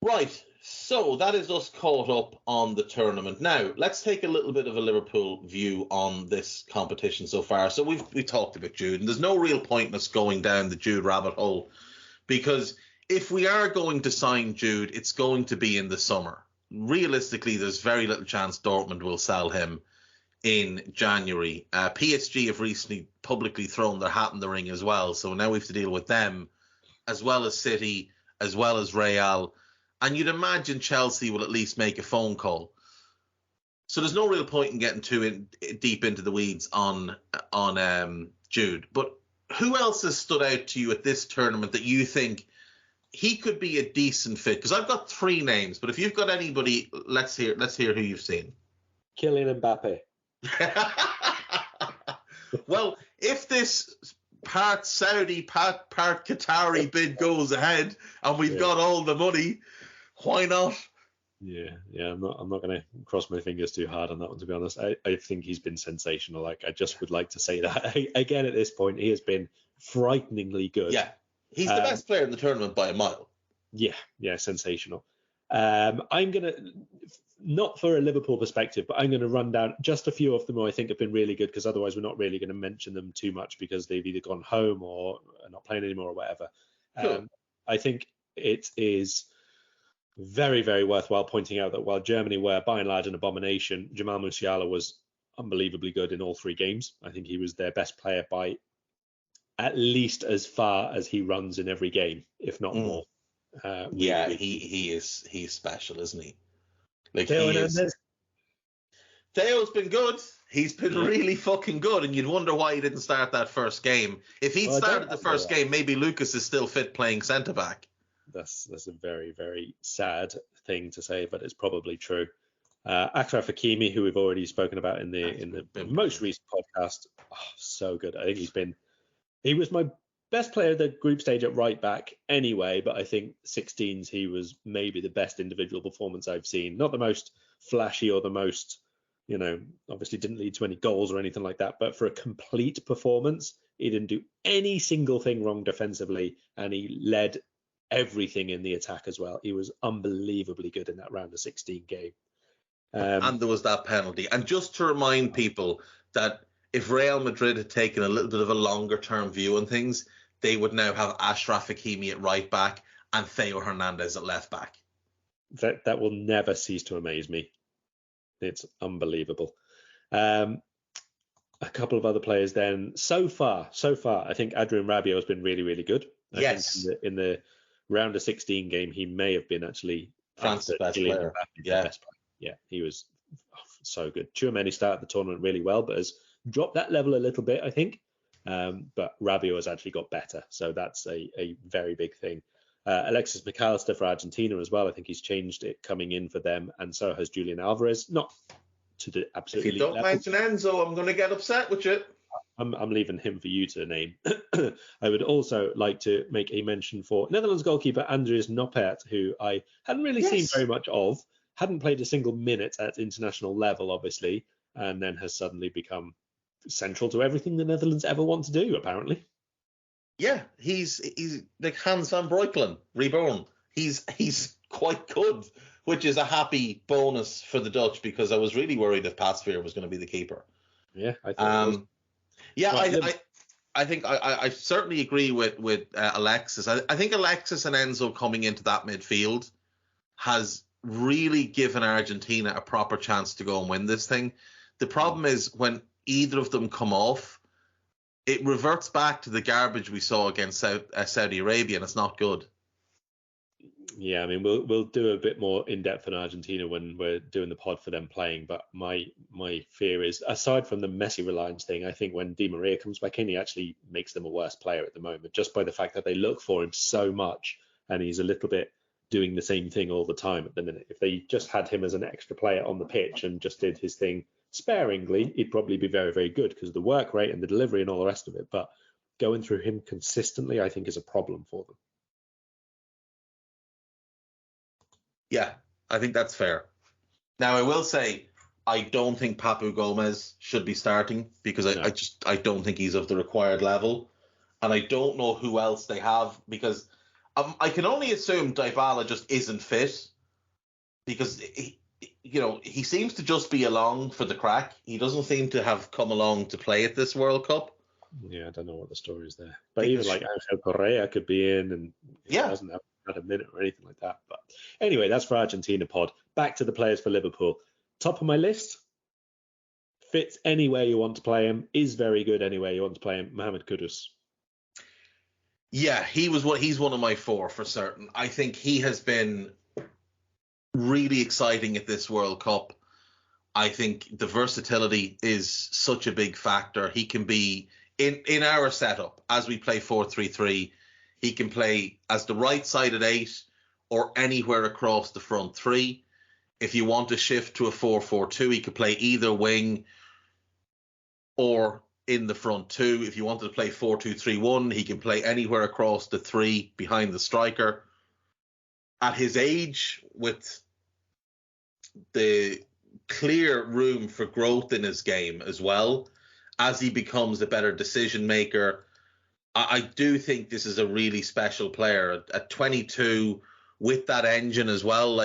Right, so that is us caught up on the tournament. Now, let's take a little bit of a Liverpool view on this competition so far. So we've talked about Jude, and there's no real point in us going down the Jude rabbit hole, because if we are going to sign Jude, it's going to be in the summer. Realistically, there's very little chance Dortmund will sell him in January. PSG have recently publicly thrown their hat in the ring as well, so now we have to deal with them, as well as City, as well as Real. And you'd imagine Chelsea will at least make a phone call. So there's no real point in getting too deep into the weeds on Jude. But who else has stood out to you at this tournament that you think he could be a decent fit? Because I've got 3 names, but if you've got anybody, let's hear who you've seen. Kylian Mbappe. Well, if this part Saudi, part Qatari bid goes ahead and we've got all the money, why not? Yeah. I'm not going to cross my fingers too hard on that one, to be honest. I think he's been sensational. I just would like to say that again at this point. He has been frighteningly good. Yeah, he's the best player in the tournament by a mile. Yeah, sensational. I'm going to, not for a Liverpool perspective, but I'm going to run down just a few of them who I think have been really good, because otherwise we're not really going to mention them too much because they've either gone home or are not playing anymore or whatever. Cool. I think it is very, very worthwhile pointing out that while Germany were by and large an abomination, Jamal Musiala was unbelievably good in all 3 games. I think he was their best player by at least as far as he runs in every game, if not more. He's special, isn't he? Like, Theo's been good. He's been really fucking good, and you'd wonder why he didn't start that first game. If he'd started the first game, maybe Lucas is still fit playing centre back. That's a very, very sad thing to say, but it's probably true. Achraf Hakimi, who we've already spoken about in the most recent podcast, so good. I think he was my best player of the group stage at right back anyway, but I think 16s he was maybe the best individual performance I've seen. Not the most flashy or the most, obviously didn't lead to any goals or anything like that, but for a complete performance, he didn't do any single thing wrong defensively, and he led everything in the attack as well. He was unbelievably good in that round of 16 game. And there was that penalty. And just to remind people that if Real Madrid had taken a little bit of a longer term view on things, they would now have Achraf Hakimi at right back and Theo Hernandez at left back. That will never cease to amaze me. It's unbelievable. A couple of other players then. So far, I think Adrien Rabiot has been really, really good. I think in the round of 16 game, he may have been actually France's best player. Best player. Yeah, he was so good. Tchouaméni started the tournament really well, but has dropped that level a little bit, I think. But Rabiot has actually got better, so that's a very big thing. Alexis McAllister for Argentina as well. I think he's changed it coming in for them, and so has Julian Alvarez. Not to the absolute If you don't level. mention Enzo, I'm going to get upset with you. I'm leaving him for you to name. I would also like to make a mention for Netherlands goalkeeper Andries Noppert, who I hadn't really seen very much of, hadn't played a single minute at international level, obviously, and then has suddenly become central to everything the Netherlands ever want to do, apparently. Yeah, he's like Hans van Breukelen reborn. He's quite good, which is a happy bonus for the Dutch, because I was really worried if Pasveer was going to be the keeper. Yeah, I thought it was. Yeah, I think I certainly agree with Alexis. I think Alexis and Enzo coming into that midfield has really given Argentina a proper chance to go and win this thing. The problem is when either of them come off, it reverts back to the garbage we saw against Saudi Arabia, and it's not good. Yeah, I mean, we'll do a bit more in depth on Argentina when we're doing the pod for them playing. But my fear is, aside from the Messi reliance thing, I think when Di Maria comes back in, he actually makes them a worse player at the moment, just by the fact that they look for him so much, and he's a little bit doing the same thing all the time at the minute. If they just had him as an extra player on the pitch and just did his thing sparingly, he'd probably be very, very good because of the work rate and the delivery and all the rest of it. But going through him consistently, I think, is a problem for them. Yeah, I think that's fair. Now, I will say, I don't think Papu Gomez should be starting, because I don't think he's of the required level. And I don't know who else they have, because I can only assume Dybala just isn't fit, because he seems to just be along for the crack. He doesn't seem to have come along to play at this World Cup. Yeah, I don't know what the story is there. But even like Angel Correa could be in, and he hasn't had a minute or anything like that. But anyway, that's for Argentina pod. Back to the players for Liverpool. Top of my list. Fits anywhere you want to play him. Is very good anywhere you want to play him. Mohamed Kudus. Yeah, he's one of my four for certain. I think he has been really exciting at this World Cup. I think the versatility is such a big factor. He can be in our setup as we play 4-3-3. He can play as the right-sided 8 or anywhere across the front 3. If you want to shift to a 4-4-2, he could play either wing or in the front 2. If you wanted to play 4-2-3-1, he can play anywhere across the 3 behind the striker. At his age, with the clear room for growth in his game as well, as he becomes a better decision maker, I do think this is a really special player at 22, with that engine as well,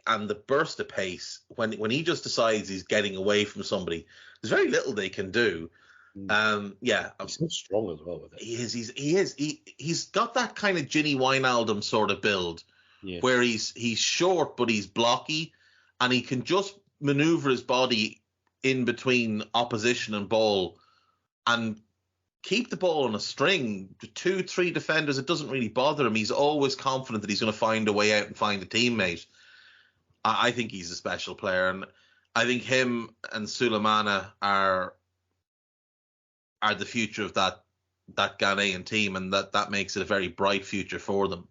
and the burst of pace. When he just decides he's getting away from somebody, there's very little they can do. He's so strong as well with it. He is. He's got that kind of Ginny Wijnaldum sort of build, where he's short but he's blocky, and he can just maneuver his body in between opposition and ball and keep the ball on a string. 2-3 defenders, it doesn't really bother him. He's always confident that he's going to find a way out and find a teammate. I think he's a special player, and I think him and Sulemana are the future of that Ghanaian team, and that makes it a very bright future for them.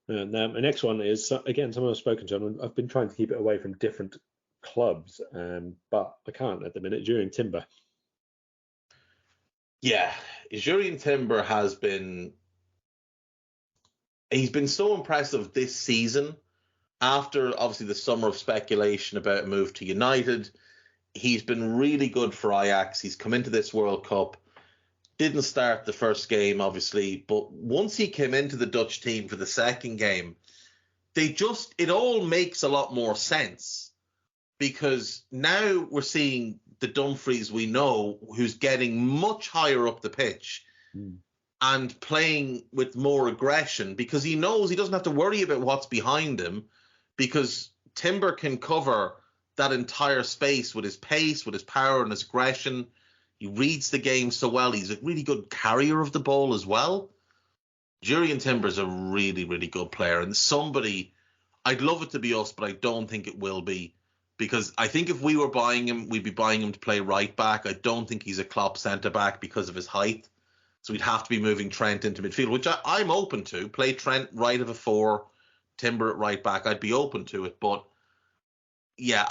Now, my next one is, again, someone I've spoken to, and I've been trying to keep it away from different clubs, but I can't at the minute. Jurrien Timber. Yeah, Jurrien Timber he's been so impressive this season. After, obviously, the summer of speculation about a move to United, he's been really good for Ajax. He's come into this World Cup. Didn't start the first game, obviously, but once he came into the Dutch team for the second game, it all makes a lot more sense, because now we're seeing the Dumfries we know, who's getting much higher up the pitch and playing with more aggression, because he knows he doesn't have to worry about what's behind him, because Timber can cover that entire space with his pace, with his power and his aggression. He reads the game so well. He's a really good carrier of the ball as well. Jurrien Timber's a really, really good player, and somebody, I'd love it to be us, but I don't think it will be, because I think if we were buying him, we'd be buying him to play right back. I don't think he's a Klopp centre back because of his height. So we'd have to be moving Trent into midfield, which I'm open to. Play Trent right of a 4, Timber at right back. I'd be open to it. But yeah,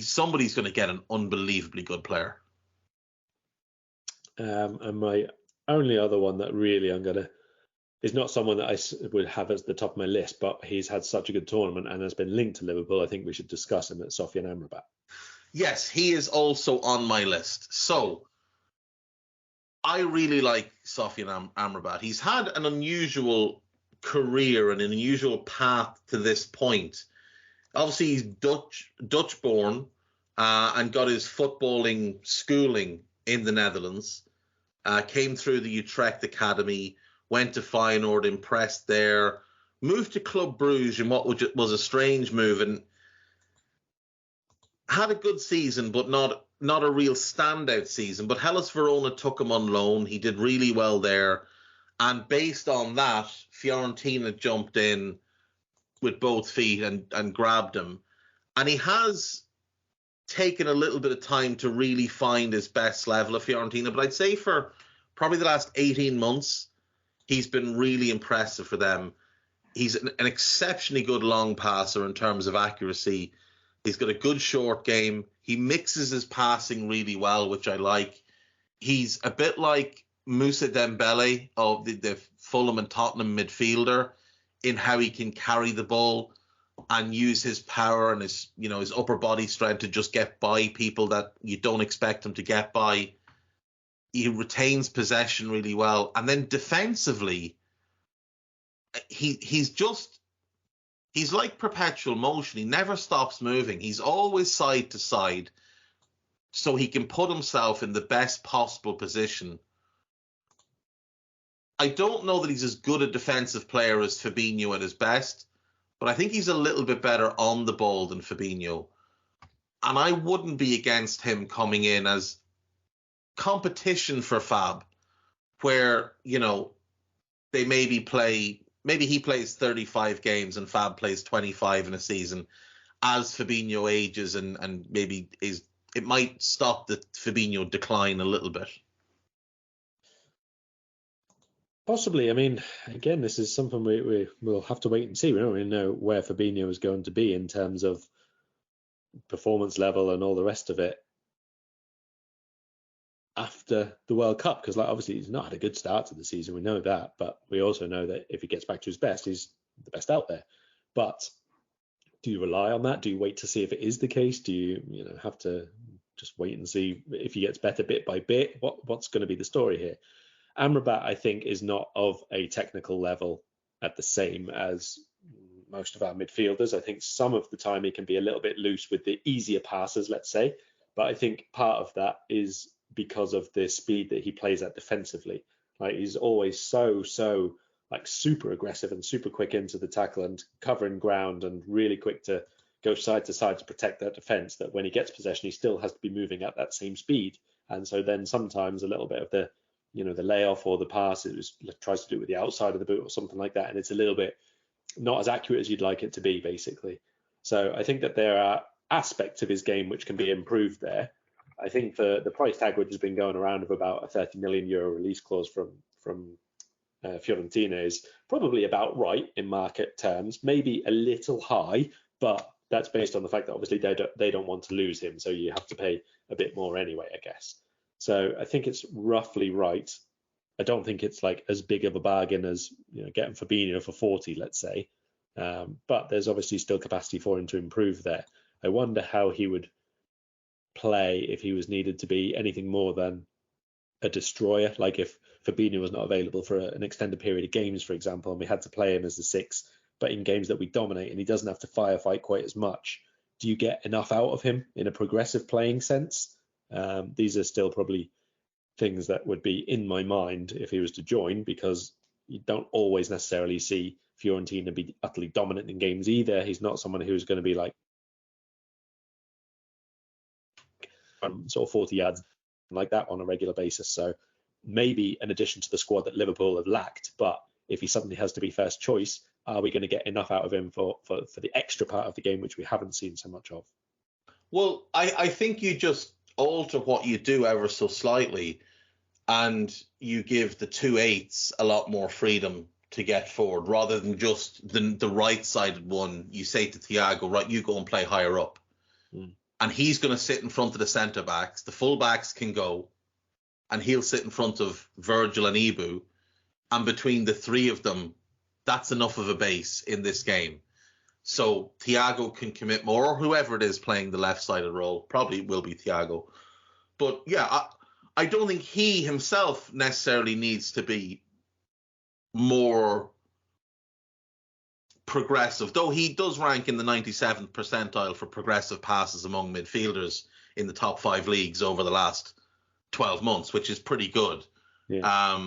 somebody's going to get an unbelievably good player. And my only other one that really is not someone that I would have as the top of my list, but he's had such a good tournament and has been linked to Liverpool. I think we should discuss him at Sofyan Amrabat. Yes, he is also on my list. So I really like Sofyan Amrabat. He's had an unusual career and an unusual path to this point. Obviously, he's Dutch born and got his footballing schooling in the Netherlands. Came through the Utrecht Academy, went to Feyenoord, impressed there, moved to Club Brugge in what was a strange move, and had a good season, but not a real standout season. But Hellas Verona took him on loan. He did really well there. And based on that, Fiorentina jumped in with both feet and grabbed him. And he has taken a little bit of time to really find his best level of Fiorentina. But I'd say for probably the last 18 months, he's been really impressive for them. He's an exceptionally good long passer in terms of accuracy. He's got a good short game. He mixes his passing really well, which I like. He's a bit like Moussa Dembele of the Fulham and Tottenham midfielder in how he can carry the ball and use his power and his upper body strength to just get by people that you don't expect him to get by. He retains possession really well. And then defensively, he's like perpetual motion. He never stops moving. He's always side to side, so he can put himself in the best possible position. I don't know that he's as good a defensive player as Fabinho at his best, but I think he's a little bit better on the ball than Fabinho. And I wouldn't be against him coming in as competition for Fab, where, they maybe he plays 35 games and Fab plays 25 in a season as Fabinho ages and maybe it might stop the Fabinho decline a little bit. Possibly. I mean, again, this is something we'll have to wait and see. We don't really know where Fabinho is going to be in terms of performance level and all the rest of it after the World Cup, because obviously he's not had a good start to the season. We know that, but we also know that if he gets back to his best, he's the best out there. But do you rely on that? Do you wait to see if it is the case? Do you have to just wait and see if he gets better bit by bit? What's going to be the story here? Amrabat, I think, is not of a technical level at the same as most of our midfielders. I think some of the time he can be a little bit loose with the easier passes, let's say. But I think part of that is because of the speed that he plays at defensively. He's always so super aggressive and super quick into the tackle and covering ground and really quick to go side to side to protect that defense, that when he gets possession, he still has to be moving at that same speed. And so then sometimes a little bit of the layoff or the pass, tries to do it with the outside of the boot or something like that, and it's a little bit not as accurate as you'd like it to be, basically. So I think that there are aspects of his game which can be improved there. I think the price tag which has been going around of about a 30 million euro release clause from Fiorentina is probably about right in market terms, maybe a little high, but that's based on the fact that obviously they don't want to lose him, so you have to pay a bit more anyway, I guess. So I think it's roughly right. I don't think it's as big of a bargain as getting Fabinho for 40, let's say. But there's obviously still capacity for him to improve there. I wonder how he would play if he was needed to be anything more than a destroyer. Like if Fabinho was not available for an extended period of games, for example, and we had to play him as the 6, but in games that we dominate and he doesn't have to firefight quite as much, do you get enough out of him in a progressive playing sense? These are still probably things that would be in my mind if he was to join, because you don't always necessarily see Fiorentina be utterly dominant in games either. He's not someone who's going to be sort of 40 yards like that on a regular basis. So maybe an addition to the squad that Liverpool have lacked, but if he suddenly has to be first choice, are we going to get enough out of him for the extra part of the game which we haven't seen so much of? Well, I think you just alter what you do ever so slightly, and you give the 2/8s a lot more freedom to get forward rather than just the right-sided one. You say to Thiago, right, you go and play higher up. And he's going to sit in front of the centre-backs. The full-backs can go, and he'll sit in front of Virgil and Ibu. And between the three of them, that's enough of a base in this game. So Thiago can commit more, or whoever it is playing the left-sided role. Probably will be Thiago. But yeah, I don't think he himself necessarily needs to be more progressive, though he does rank in the 97th percentile for progressive passes among midfielders in the top 5 leagues over the last 12 months, which is pretty good. Yeah.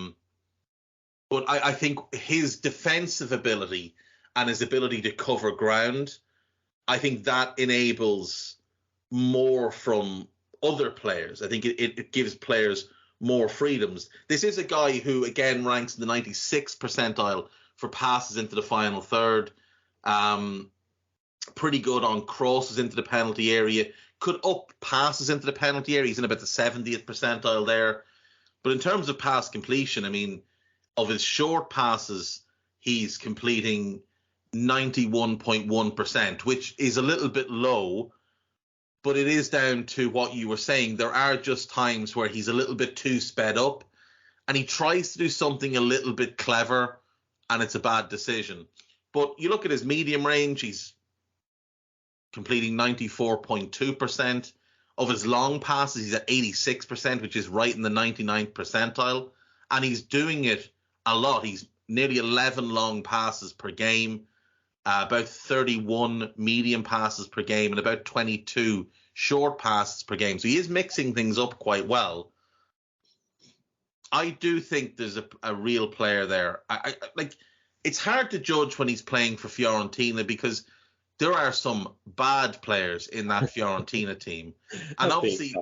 But I think his defensive ability and his ability to cover ground, I think that enables more from other players. I think it gives players more freedoms. This is a guy who, again, ranks in the 96th percentile for passes into the final third. Pretty good on crosses into the penalty area. Could up passes into the penalty area. He's in about the 70th percentile there. But in terms of pass completion, I mean, of his short passes, he's completing 91.1%, which is a little bit low, but it is down to what you were saying. There are just times where he's a little bit too sped up and he tries to do something a little bit clever and it's a bad decision. But you look at his medium range, he's completing 94.2%. Of his long passes, he's at 86%, which is right in the 99th percentile. And he's doing it a lot. He's nearly 11 long passes per game, about 31 medium passes per game, and about 22 short passes per game. So he is mixing things up quite well. I do think there's a real player there. I like. It's hard to judge when he's playing for Fiorentina because there are some bad players in that Fiorentina team, and obviously,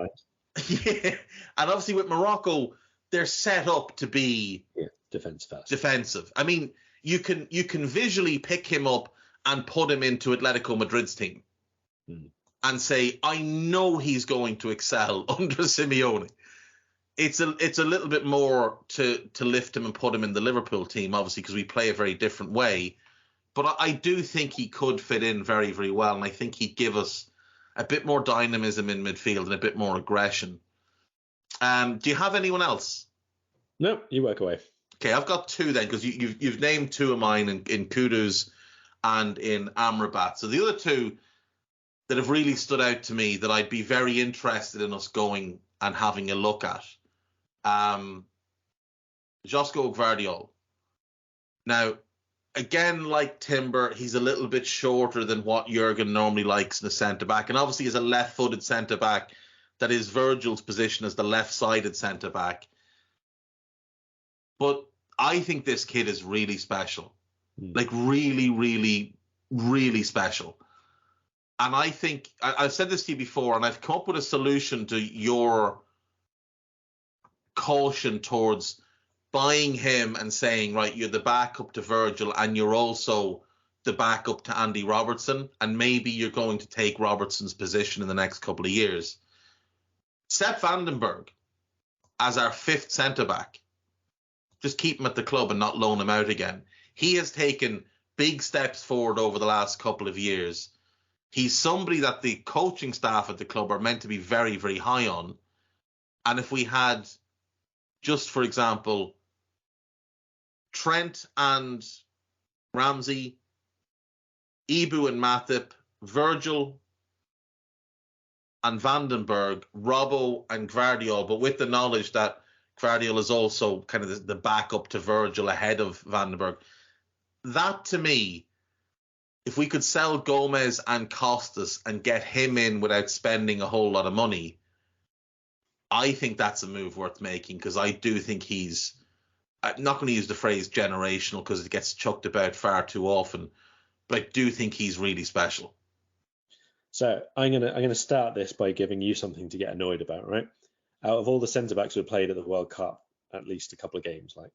yeah, and obviously with Morocco, they're set up to be defensive. I mean, you can visually pick him up and put him into Atletico Madrid's team, and say, I know he's going to excel under Simeone. It's a little bit more to lift him and put him in the Liverpool team, obviously, because we play a very different way. But I do think he could fit in very, very well, and I think he'd give us a bit more dynamism in midfield and a bit more aggression. Do you have anyone else? No, you work away. Okay, I've got two then, because you've named two of mine in Kudus and in Amrabat. So the other two that have really stood out to me that I'd be very interested in us going and having a look at. Josko Gvardiol. Now, again, like Timber, he's a little bit shorter than what Jurgen normally likes in a centre-back. And obviously, as a left-footed centre-back, that is Virgil's position as the left-sided centre-back. But I think this kid is really special. Like, really, really, really special. And I think, I've said this to you before, and I've come up with a solution to your caution towards buying him and saying, right, you're the backup to Virgil and you're also the backup to Andy Robertson, and maybe you're going to take Robertson's position in the next couple of years. Sepp Vandenberg as our 5th centre-back. Just keep him at the club and not loan him out again. He has taken big steps forward over the last couple of years. He's somebody that the coaching staff at the club are meant to be very, very high on. And if we had, just for example, Trent and Ramsey, Ibu and Matip, Virgil and Vandenberg, Robbo and Gvardiol, but with the knowledge that Gvardiol is also kind of the backup to Virgil ahead of Vandenberg. That, to me, if we could sell Gomez and Costas and get him in without spending a whole lot of money, I think that's a move worth making, because I do think he's, I'm not going to use the phrase generational because it gets chucked about far too often, but I do think he's really special. So I'm gonna start this by giving you something to get annoyed about, right? Out of all the centre-backs who have played at the World Cup, at least a couple of games, like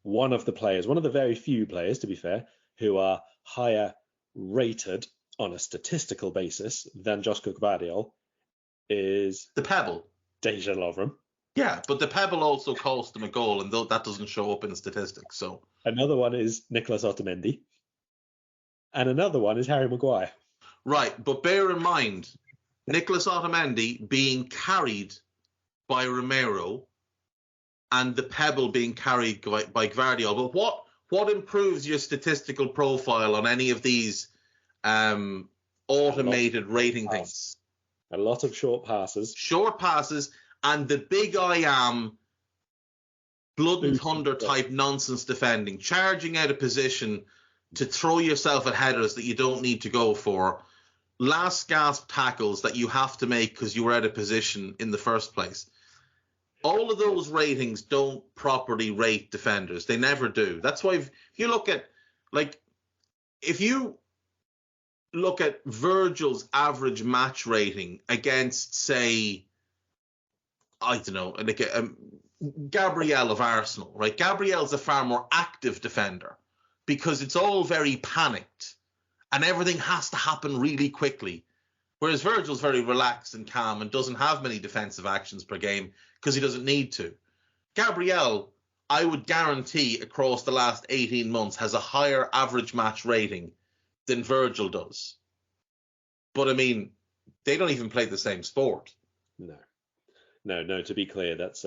one of the very few players, to be fair, who are higher rated on a statistical basis than Josko Gvardiol is The Pebble. Dejan Lovren. Yeah, but the Pebble also cost him a goal, and that doesn't show up in the statistics. So another one is Nicolas Otamendi, and another one is Harry Maguire. Right, but bear in mind, Nicolas Otamendi being carried by Romero, and the Pebble being carried by Gvardiol. But what improves your statistical profile on any of these automated rating things? A lot of short passes. Short passes. And the big I am, blood and thunder type nonsense defending, charging out of position to throw yourself at headers that you don't need to go for, last gasp tackles that you have to make because you were out of position in the first place. All of those ratings don't properly rate defenders. They never do. That's why if you look at Virgil's average match rating against, say, I don't know, like Gabriel of Arsenal, right? Gabriel's a far more active defender because it's all very panicked and everything has to happen really quickly. Whereas Virgil's very relaxed and calm and doesn't have many defensive actions per game because he doesn't need to. Gabriel, I would guarantee across the last 18 months has a higher average match rating than Virgil does. But I mean, they don't even play the same sport. No, to be clear, that's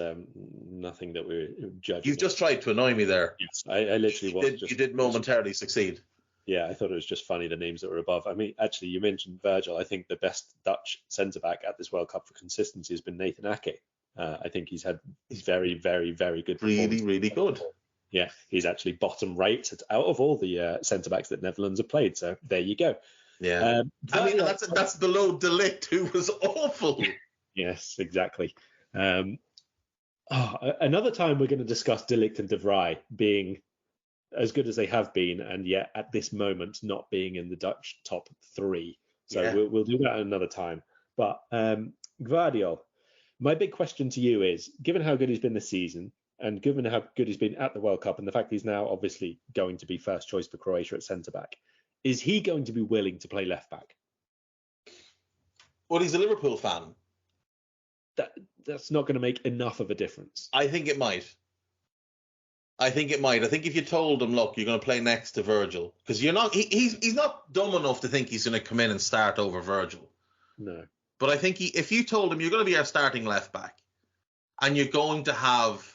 nothing that we're judging. You've just tried to annoy me there. Yes, I literally was. You did momentarily succeed. Yeah, I thought it was just funny, the names that were above. I mean, actually, you mentioned Virgil. I think the best Dutch centre-back at this World Cup for consistency has been Nathan Ake. I think he's very, very, very good. Really, really good. Yeah, he's actually bottom right out of all the centre-backs that Netherlands have played. So there you go. Yeah. I mean, that's below De Ligt, who was awful. Yes, exactly. Another time we're going to discuss De Ligt and De Vrij being as good as they have been, and yet at this moment not being in the Dutch top 3. So we'll do that another time. But Gvardiol, my big question to you is, given how good he's been this season, and given how good he's been at the World Cup, and the fact he's now obviously going to be first choice for Croatia at centre-back, is he going to be willing to play left-back? Well, he's a Liverpool fan. That's not going to make enough of a difference. I think it might. I think if you told him, look, you're going to play next to Virgil, because he's not dumb enough to think he's going to come in and start over Virgil. No. But I think if you told him you're going to be our starting left back, and you're going to have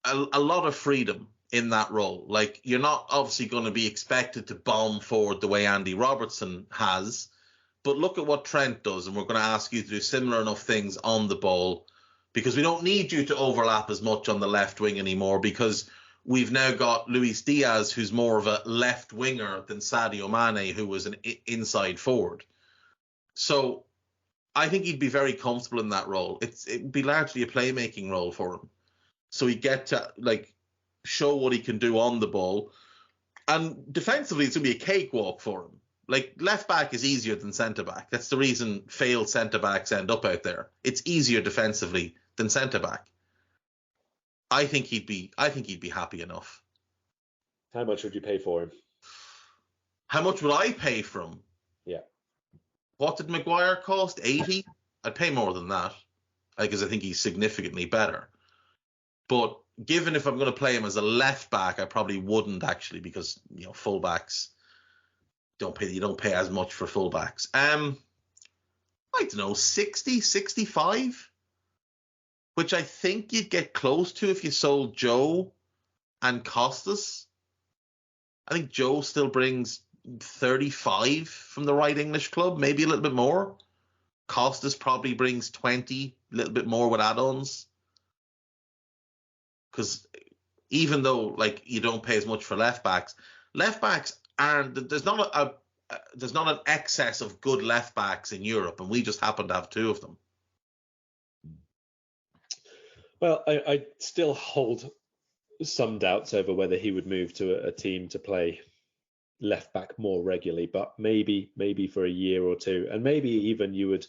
a lot of freedom in that role, like you're not obviously going to be expected to bomb forward the way Andy Robertson has. But look at what Trent does, and we're going to ask you to do similar enough things on the ball, because we don't need you to overlap as much on the left wing anymore, because we've now got Luis Diaz, who's more of a left winger than Sadio Mane, who was an inside forward. So I think he'd be very comfortable in that role. It'd be largely a playmaking role for him. So he'd get to show what he can do on the ball. And defensively, it's going to be a cakewalk for him. Like, left back is easier than centre back. That's the reason failed centre backs end up out there. It's easier defensively than centre back. I think he'd be happy enough. How much would you pay for him? How much would I pay for him? Yeah. What did Maguire cost? 80? I'd pay more than that, because I think he's significantly better. But given if I'm going to play him as a left back, I probably wouldn't actually, because fullbacks you don't pay as much for fullbacks. I don't know, 60, 65, which I think you'd get close to if you sold Joe and Costas. I think Joe still brings 35 from the right English club, maybe a little bit more. Costas probably brings 20, a little bit more with add-ons. Because even though you don't pay as much for left backs aren't, there's not an excess of good left backs in Europe, and we just happen to have 2 of them. Well, I still hold some doubts over whether he would move to a team to play left back more regularly, but maybe for a year or 2, and maybe even you would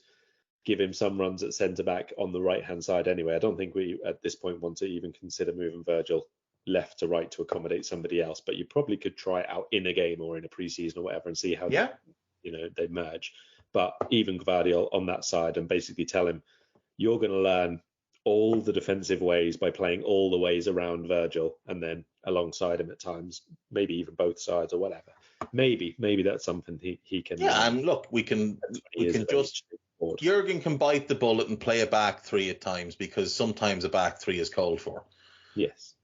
give him some runs at centre back on the right hand side anyway. I don't think we at this point want to even consider moving Virgil left to right to accommodate somebody else, but you probably could try it out in a game or in a preseason or whatever and see how they merge. But even Gvardiol on that side, and basically tell him, you're going to learn all the defensive ways by playing all the ways around Virgil, and then alongside him at times, maybe even both sides or whatever. Maybe that's something he can. Yeah, and look, we can just Jurgen can bite the bullet and play a back three at times, because sometimes a back three is called for. Yes.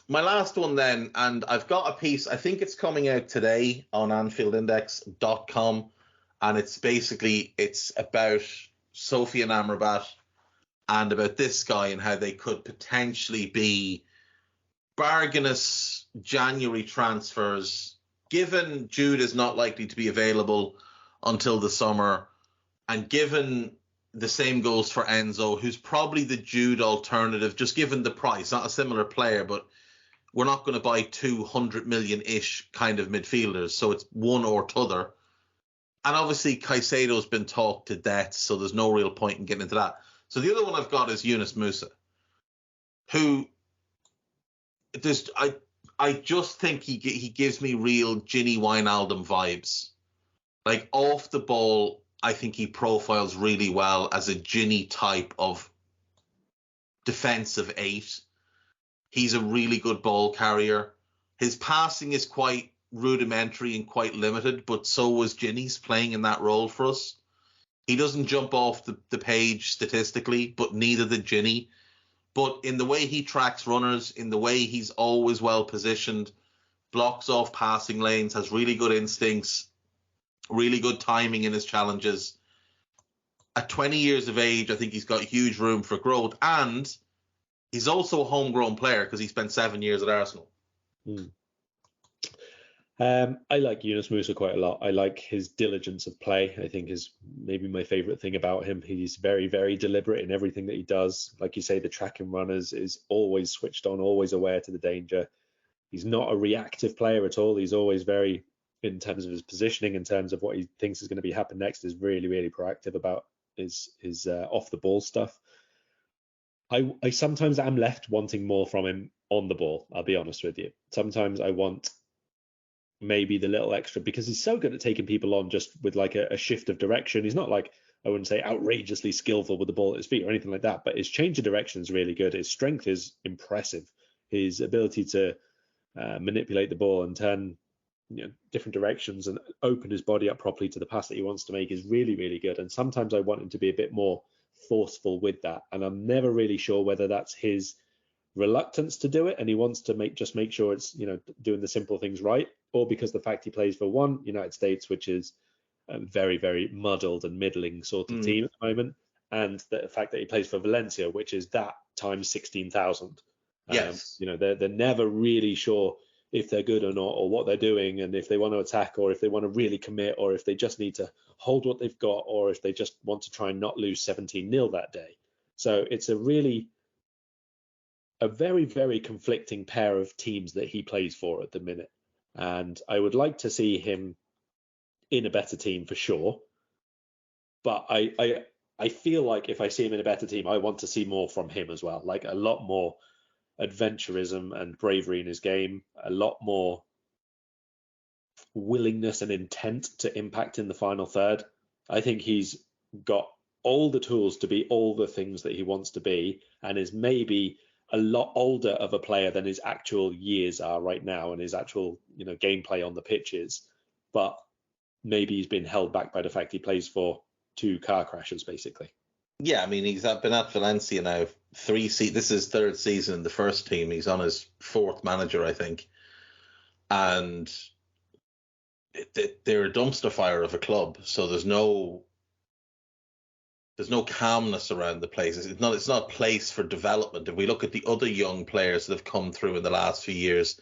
My last one then, and I've got a piece, I think it's coming out today on AnfieldIndex.com, and it's about Sophie and Amrabat and about this guy and how they could potentially be bargainous January transfers, given Jude is not likely to be available until the summer, and given the same goes for Enzo, who's probably the Jude alternative, just given the price, not a similar player, but we're not going to buy 200 million-ish kind of midfielders, so it's one or t'other. And obviously Caicedo's been talked to death, so there's no real point in getting into that. So the other one I've got is Yunus Musa, who I just think he gives me real Ginny Wijnaldum vibes. Like, off the ball, I think he profiles really well as a Ginny type of defensive eight. He's a really good ball carrier. His passing is quite rudimentary and quite limited, but so was Ginny's playing in that role for us. He doesn't jump off the page statistically, but neither did Ginny. But in the way he tracks runners, in the way he's always well positioned, blocks off passing lanes, has really good instincts, really good timing in his challenges. At 20 years of age, I think he's got huge room for growth. And he's also a homegrown player because he spent 7 years at Arsenal. I like Yunus Musa quite a lot. I like his diligence of play. I think is maybe my favorite thing about him. He's very, very deliberate in everything that he does. Like you say, the tracking runners is always switched on, always aware to the danger. He's not a reactive player at all. He's always very, in terms of his positioning, in terms of what he thinks is going to be happen next, is really, really proactive about his off the ball stuff. I sometimes am left wanting more from him on the ball. I'll be honest with you. Sometimes I want maybe the little extra, because he's so good at taking people on just with like a shift of direction. He's not like, I wouldn't say outrageously skillful with the ball at his feet or anything like that, but his change of direction is really good. His strength is impressive. His ability to manipulate the ball and turn different directions and open his body up properly to the pass that he wants to make is really, really good. And sometimes I want him to be a bit more forceful with that. And I'm never really sure whether that's his reluctance to do it and he wants to make sure it's doing the simple things right, or because the fact he plays for one United States, which is a very, very muddled and middling sort of team at the moment, and the fact that he plays for Valencia, which is that times 16,000. Yes. They're never really sure if they're good or not, or what they're doing, and if they want to attack, or if they want to really commit, or if they just need to hold what they've got, or if they just want to try and not lose 17-0 that day. So it's a very, very conflicting pair of teams that he plays for at the minute. And I would like to see him in a better team for sure. But I feel like if I see him in a better team, I want to see more from him as well. Like a lot more adventurism and bravery in his game, a lot more willingness and intent to impact in the final third. I think he's got all the tools to be all the things that he wants to be, and is maybe a lot older of a player than his actual years are right now, and his actual gameplay on the pitches. But maybe he's been held back by the fact he plays for two car crashes, basically. Yeah, I mean, he's been at Valencia now this is his third season in the first team. He's on his fourth manager, I think. And they're a dumpster fire of a club, so there's no calmness around the place. It's not a place for development. If we look at the other young players that have come through in the last few years,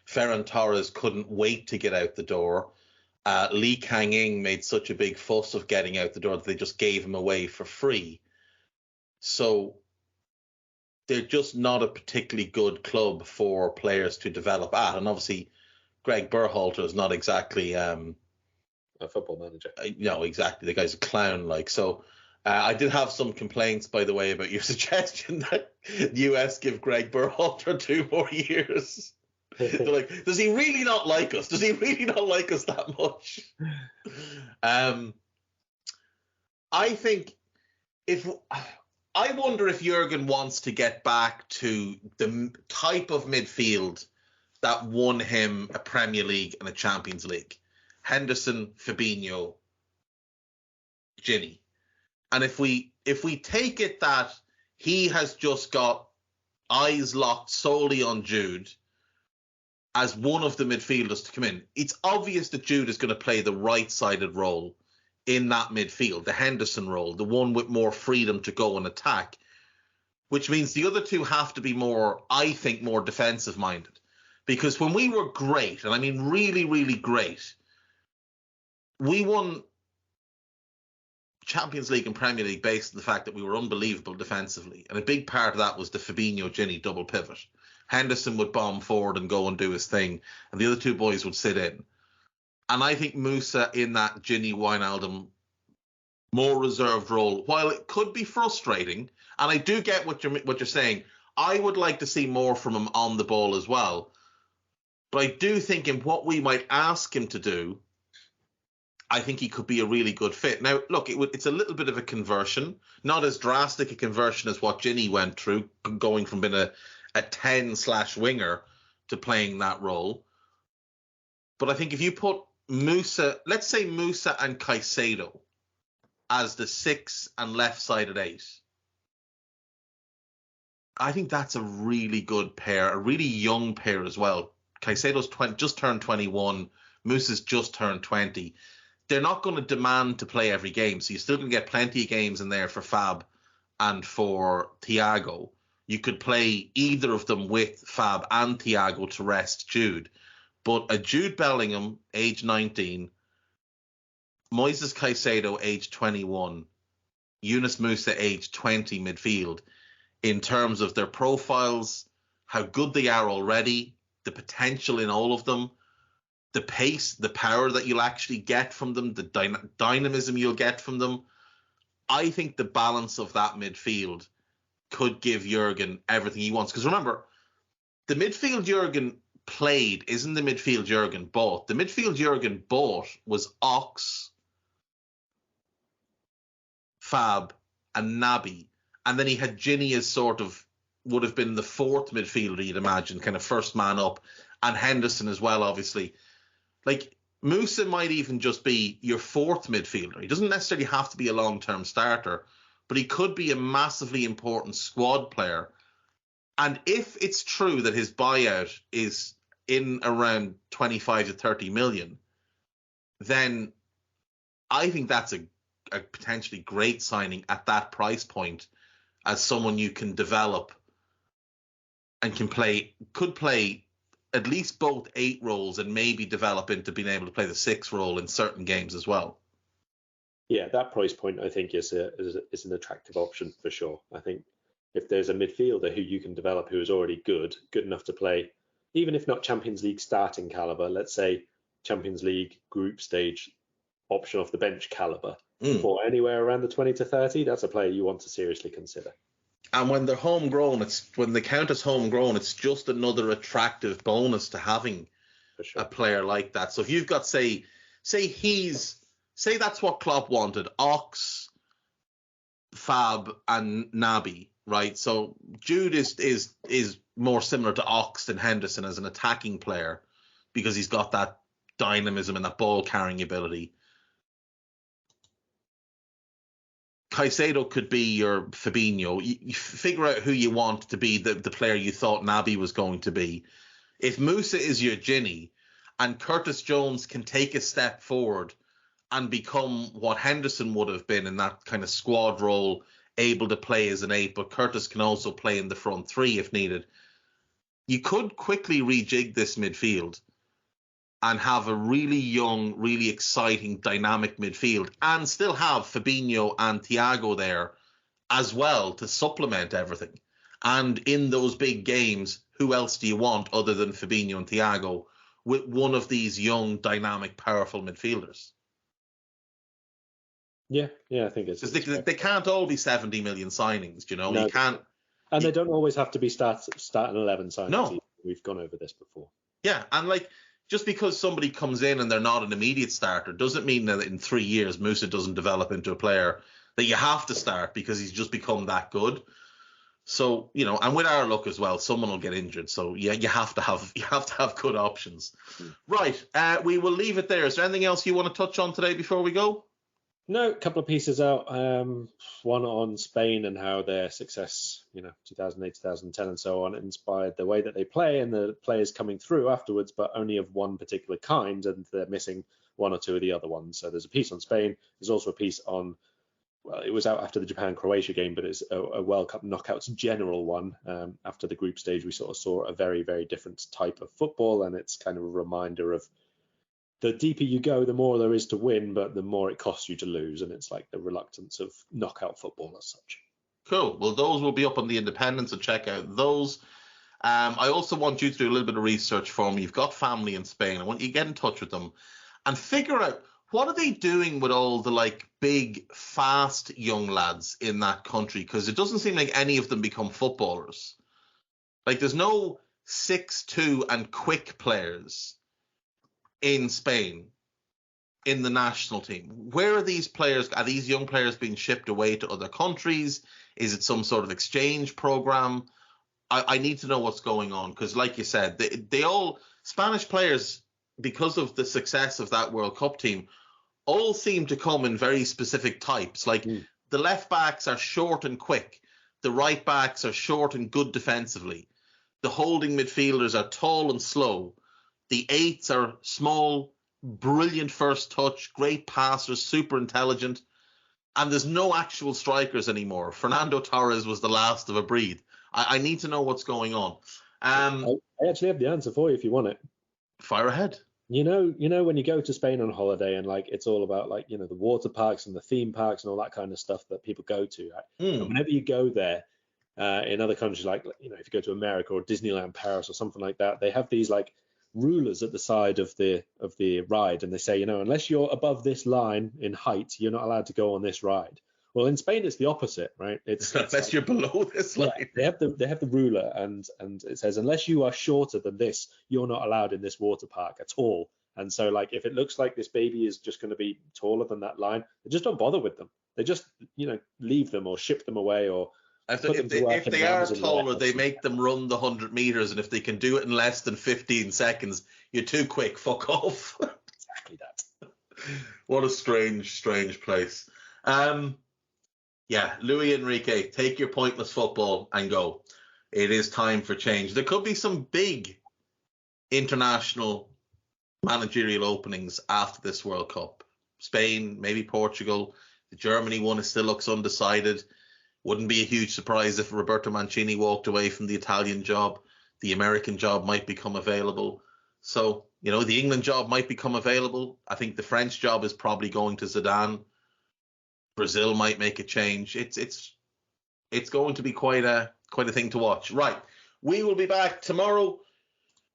Ferran Torres couldn't wait to get out the door. Lee Kang-in made such a big fuss of getting out the door that they just gave him away for free. So they're just not a particularly good club for players to develop at. And obviously, Greg Berhalter is not exactly a football manager. Exactly. The guy's a clown. So I did have some complaints, by the way, about your suggestion that the US give Greg Berhalter 2 more years. They're like, does he really not like us? Does he really not like us that much? I think I wonder if Jurgen wants to get back to the type of midfield that won him a Premier League and a Champions League. Henderson, Fabinho, Gini. And if we take it that he has just got eyes locked solely on Jude as one of the midfielders to come in, it's obvious that Jude is going to play the right-sided role in that midfield, the Henderson role, the one with more freedom to go and attack, which means the other two have to be more, I think, more defensive-minded. Because when we were great, and I mean really, really great, we won Champions League and Premier League based on the fact that we were unbelievable defensively. And a big part of that was the Fabinho-Gini double pivot. Henderson would bomb forward and go and do his thing, and the other two boys would sit in. And I think Musa in that Gini Wijnaldum more reserved role, while it could be frustrating, and I do get what you're saying, I would like to see more from him on the ball as well. But I do think in what we might ask him to do, I think he could be a really good fit. Now, look, it's a little bit of a conversion, not as drastic a conversion as what Gini went through, going from being a 10/winger to playing that role. But I think if you put Musa, let's say Musa and Caicedo as the 6 and left-sided 8, I think that's a really good pair, a really young pair as well. Caicedo's just turned 21, Musa's just turned 20. They're not going to demand to play every game, so you're still going to get plenty of games in there for Fab and for Thiago. You could play either of them with Fab and Thiago to rest Jude. But a Jude Bellingham, age 19, Moises Caicedo, age 21, Yunus Musa, age 20 midfield, in terms of their profiles, how good they are already, the potential in all of them, the pace, the power that you'll actually get from them, the dynamism you'll get from them. I think the balance of that midfield could give Jurgen everything he wants. Because remember, the midfield Jurgen played isn't the midfield Jurgen bought. The midfield Jurgen bought was Ox, Fab, and Naby. And then he had Gini as sort of would have been the fourth midfielder, you'd imagine, kind of first man up, and Henderson as well, obviously. Like, Musa might even just be your fourth midfielder. He doesn't necessarily have to be a long-term starter, but he could be a massively important squad player. And if it's true that his buyout is in around 25 to 30 million, then I think that's a potentially great signing at that price point as someone you can develop and could play at least both 8 roles and maybe develop into being able to play the 6 role in certain games as well. Yeah, that price point I think is an attractive option for sure. I think if there's a midfielder who you can develop who is already good enough to play, even if not Champions League starting caliber, let's say Champions League group stage option off the bench caliber, for anywhere around the 20 to 30, that's a player you want to seriously consider. And when they're homegrown, when they count as homegrown, it's just another attractive bonus to having a player like that. So if you've got, say that's what Klopp wanted, Ox, Fab, and Naby, right? So Jude is more similar to Ox than Henderson as an attacking player because he's got that dynamism and that ball carrying ability. Caicedo could be your Fabinho. You figure out who you want to be the player you thought Naby was going to be. If Musa is your Gini and Curtis Jones can take a step forward and become what Henderson would have been in that kind of squad role, able to play as an 8, but Curtis can also play in the front 3 if needed, you could quickly rejig this midfield and have a really young, really exciting, dynamic midfield and still have Fabinho and Thiago there as well to supplement everything. And in those big games, who else do you want other than Fabinho and Thiago with one of these young, dynamic, powerful midfielders? Yeah, I think it's because they can't all be 70 million signings. No, you can't. And they don't always have to be starting 11 signings. No. We've gone over this before. Yeah, and like just because somebody comes in and they're not an immediate starter doesn't mean that in 3 years Musa doesn't develop into a player that you have to start because he's just become that good. So, and with our luck as well, someone will get injured. So yeah, you have to have good options. Right. We will leave it there. Is there anything else you want to touch on today before we go? No, a couple of pieces out. One on Spain and how their success, 2008, 2010 and so on, inspired the way that they play and the players coming through afterwards, but only of one particular kind, and they're missing one or two of the other ones. So there's a piece on Spain. There's also a piece on, well, it was out after the Japan-Croatia game, but it's a World Cup knockouts general one. After the group stage, we sort of saw a very, very different type of football, and it's kind of a reminder of the deeper you go, the more there is to win, but the more it costs you to lose. And it's like the reluctance of knockout football as such. Cool. Well, those will be up on the Independent, so check out those. I also want you to do a little bit of research for me. You've got family in Spain. I want you to get in touch with them and figure out what are they doing with all the like big, fast young lads in that country, because it doesn't seem like any of them become footballers. Like there's no 6'2" and quick players in Spain in the national team. Where are these players? Are these young players being shipped away to other countries? Is it some sort of exchange program? I need to know what's going on, because like you said, they all Spanish players, because of the success of that World Cup team, all seem to come in very specific types. Like the left backs are short and quick. The right backs are short and good defensively. The holding midfielders are tall and slow. The eights are small, brilliant first touch, great passers, super intelligent. And there's no actual strikers anymore. Fernando Torres was the last of a breed. I need to know what's going on. I actually have the answer for you if you want it. Fire ahead. You know when you go to Spain on holiday and like it's all about like, the water parks and the theme parks and all that kind of stuff that people go to. Right? And whenever you go there, in other countries, like, if you go to America or Disneyland Paris or something like that, they have these like rulers at the side of the ride, and they say, unless you're above this line in height, you're not allowed to go on this ride. Well, in Spain, it's the opposite, right? It's unless like, you're below this line. Yeah, they have the ruler, and it says unless you are shorter than this, you're not allowed in this water park at all. And so, like, if it looks like this baby is just going to be taller than that line, they just don't bother with them. They just, leave them or ship them away or. If they are taller, they make them run the 100 meters, and if they can do it in less than 15 seconds, you're too quick. Fuck off. Exactly that. What a strange place. Yeah, Luis Enrique, take your pointless football and go. It is time for change. There could be some big international managerial openings after this World Cup. Spain, maybe Portugal. The Germany one still looks undecided. Wouldn't be a huge surprise if Roberto Mancini walked away from the Italian job. The American job might become available. So, the England job might become available. I think the French job is probably going to Zidane. Brazil might make a change. It's going to be quite a thing to watch. Right. We will be back tomorrow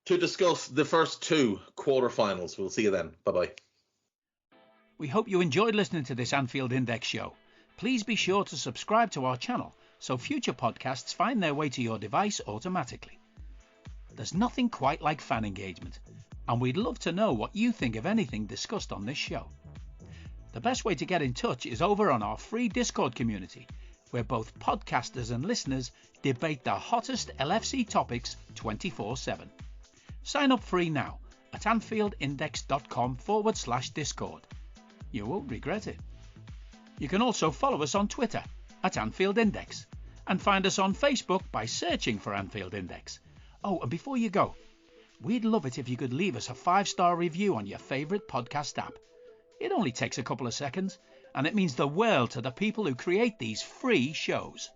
to discuss the first two quarterfinals. We'll see you then. Bye-bye. We hope you enjoyed listening to this Anfield Index show. Please be sure to subscribe to our channel so future podcasts find their way to your device automatically. There's nothing quite like fan engagement, and we'd love to know what you think of anything discussed on this show. The best way to get in touch is over on our free Discord community, where both podcasters and listeners debate the hottest LFC topics 24/7. Sign up free now at AnfieldIndex.com/Discord. You won't regret it. You can also follow us on Twitter at Anfield Index and find us on Facebook by searching for Anfield Index. Oh, and before you go, we'd love it if you could leave us a 5-star review on your favourite podcast app. It only takes a couple of seconds, and it means the world to the people who create these free shows.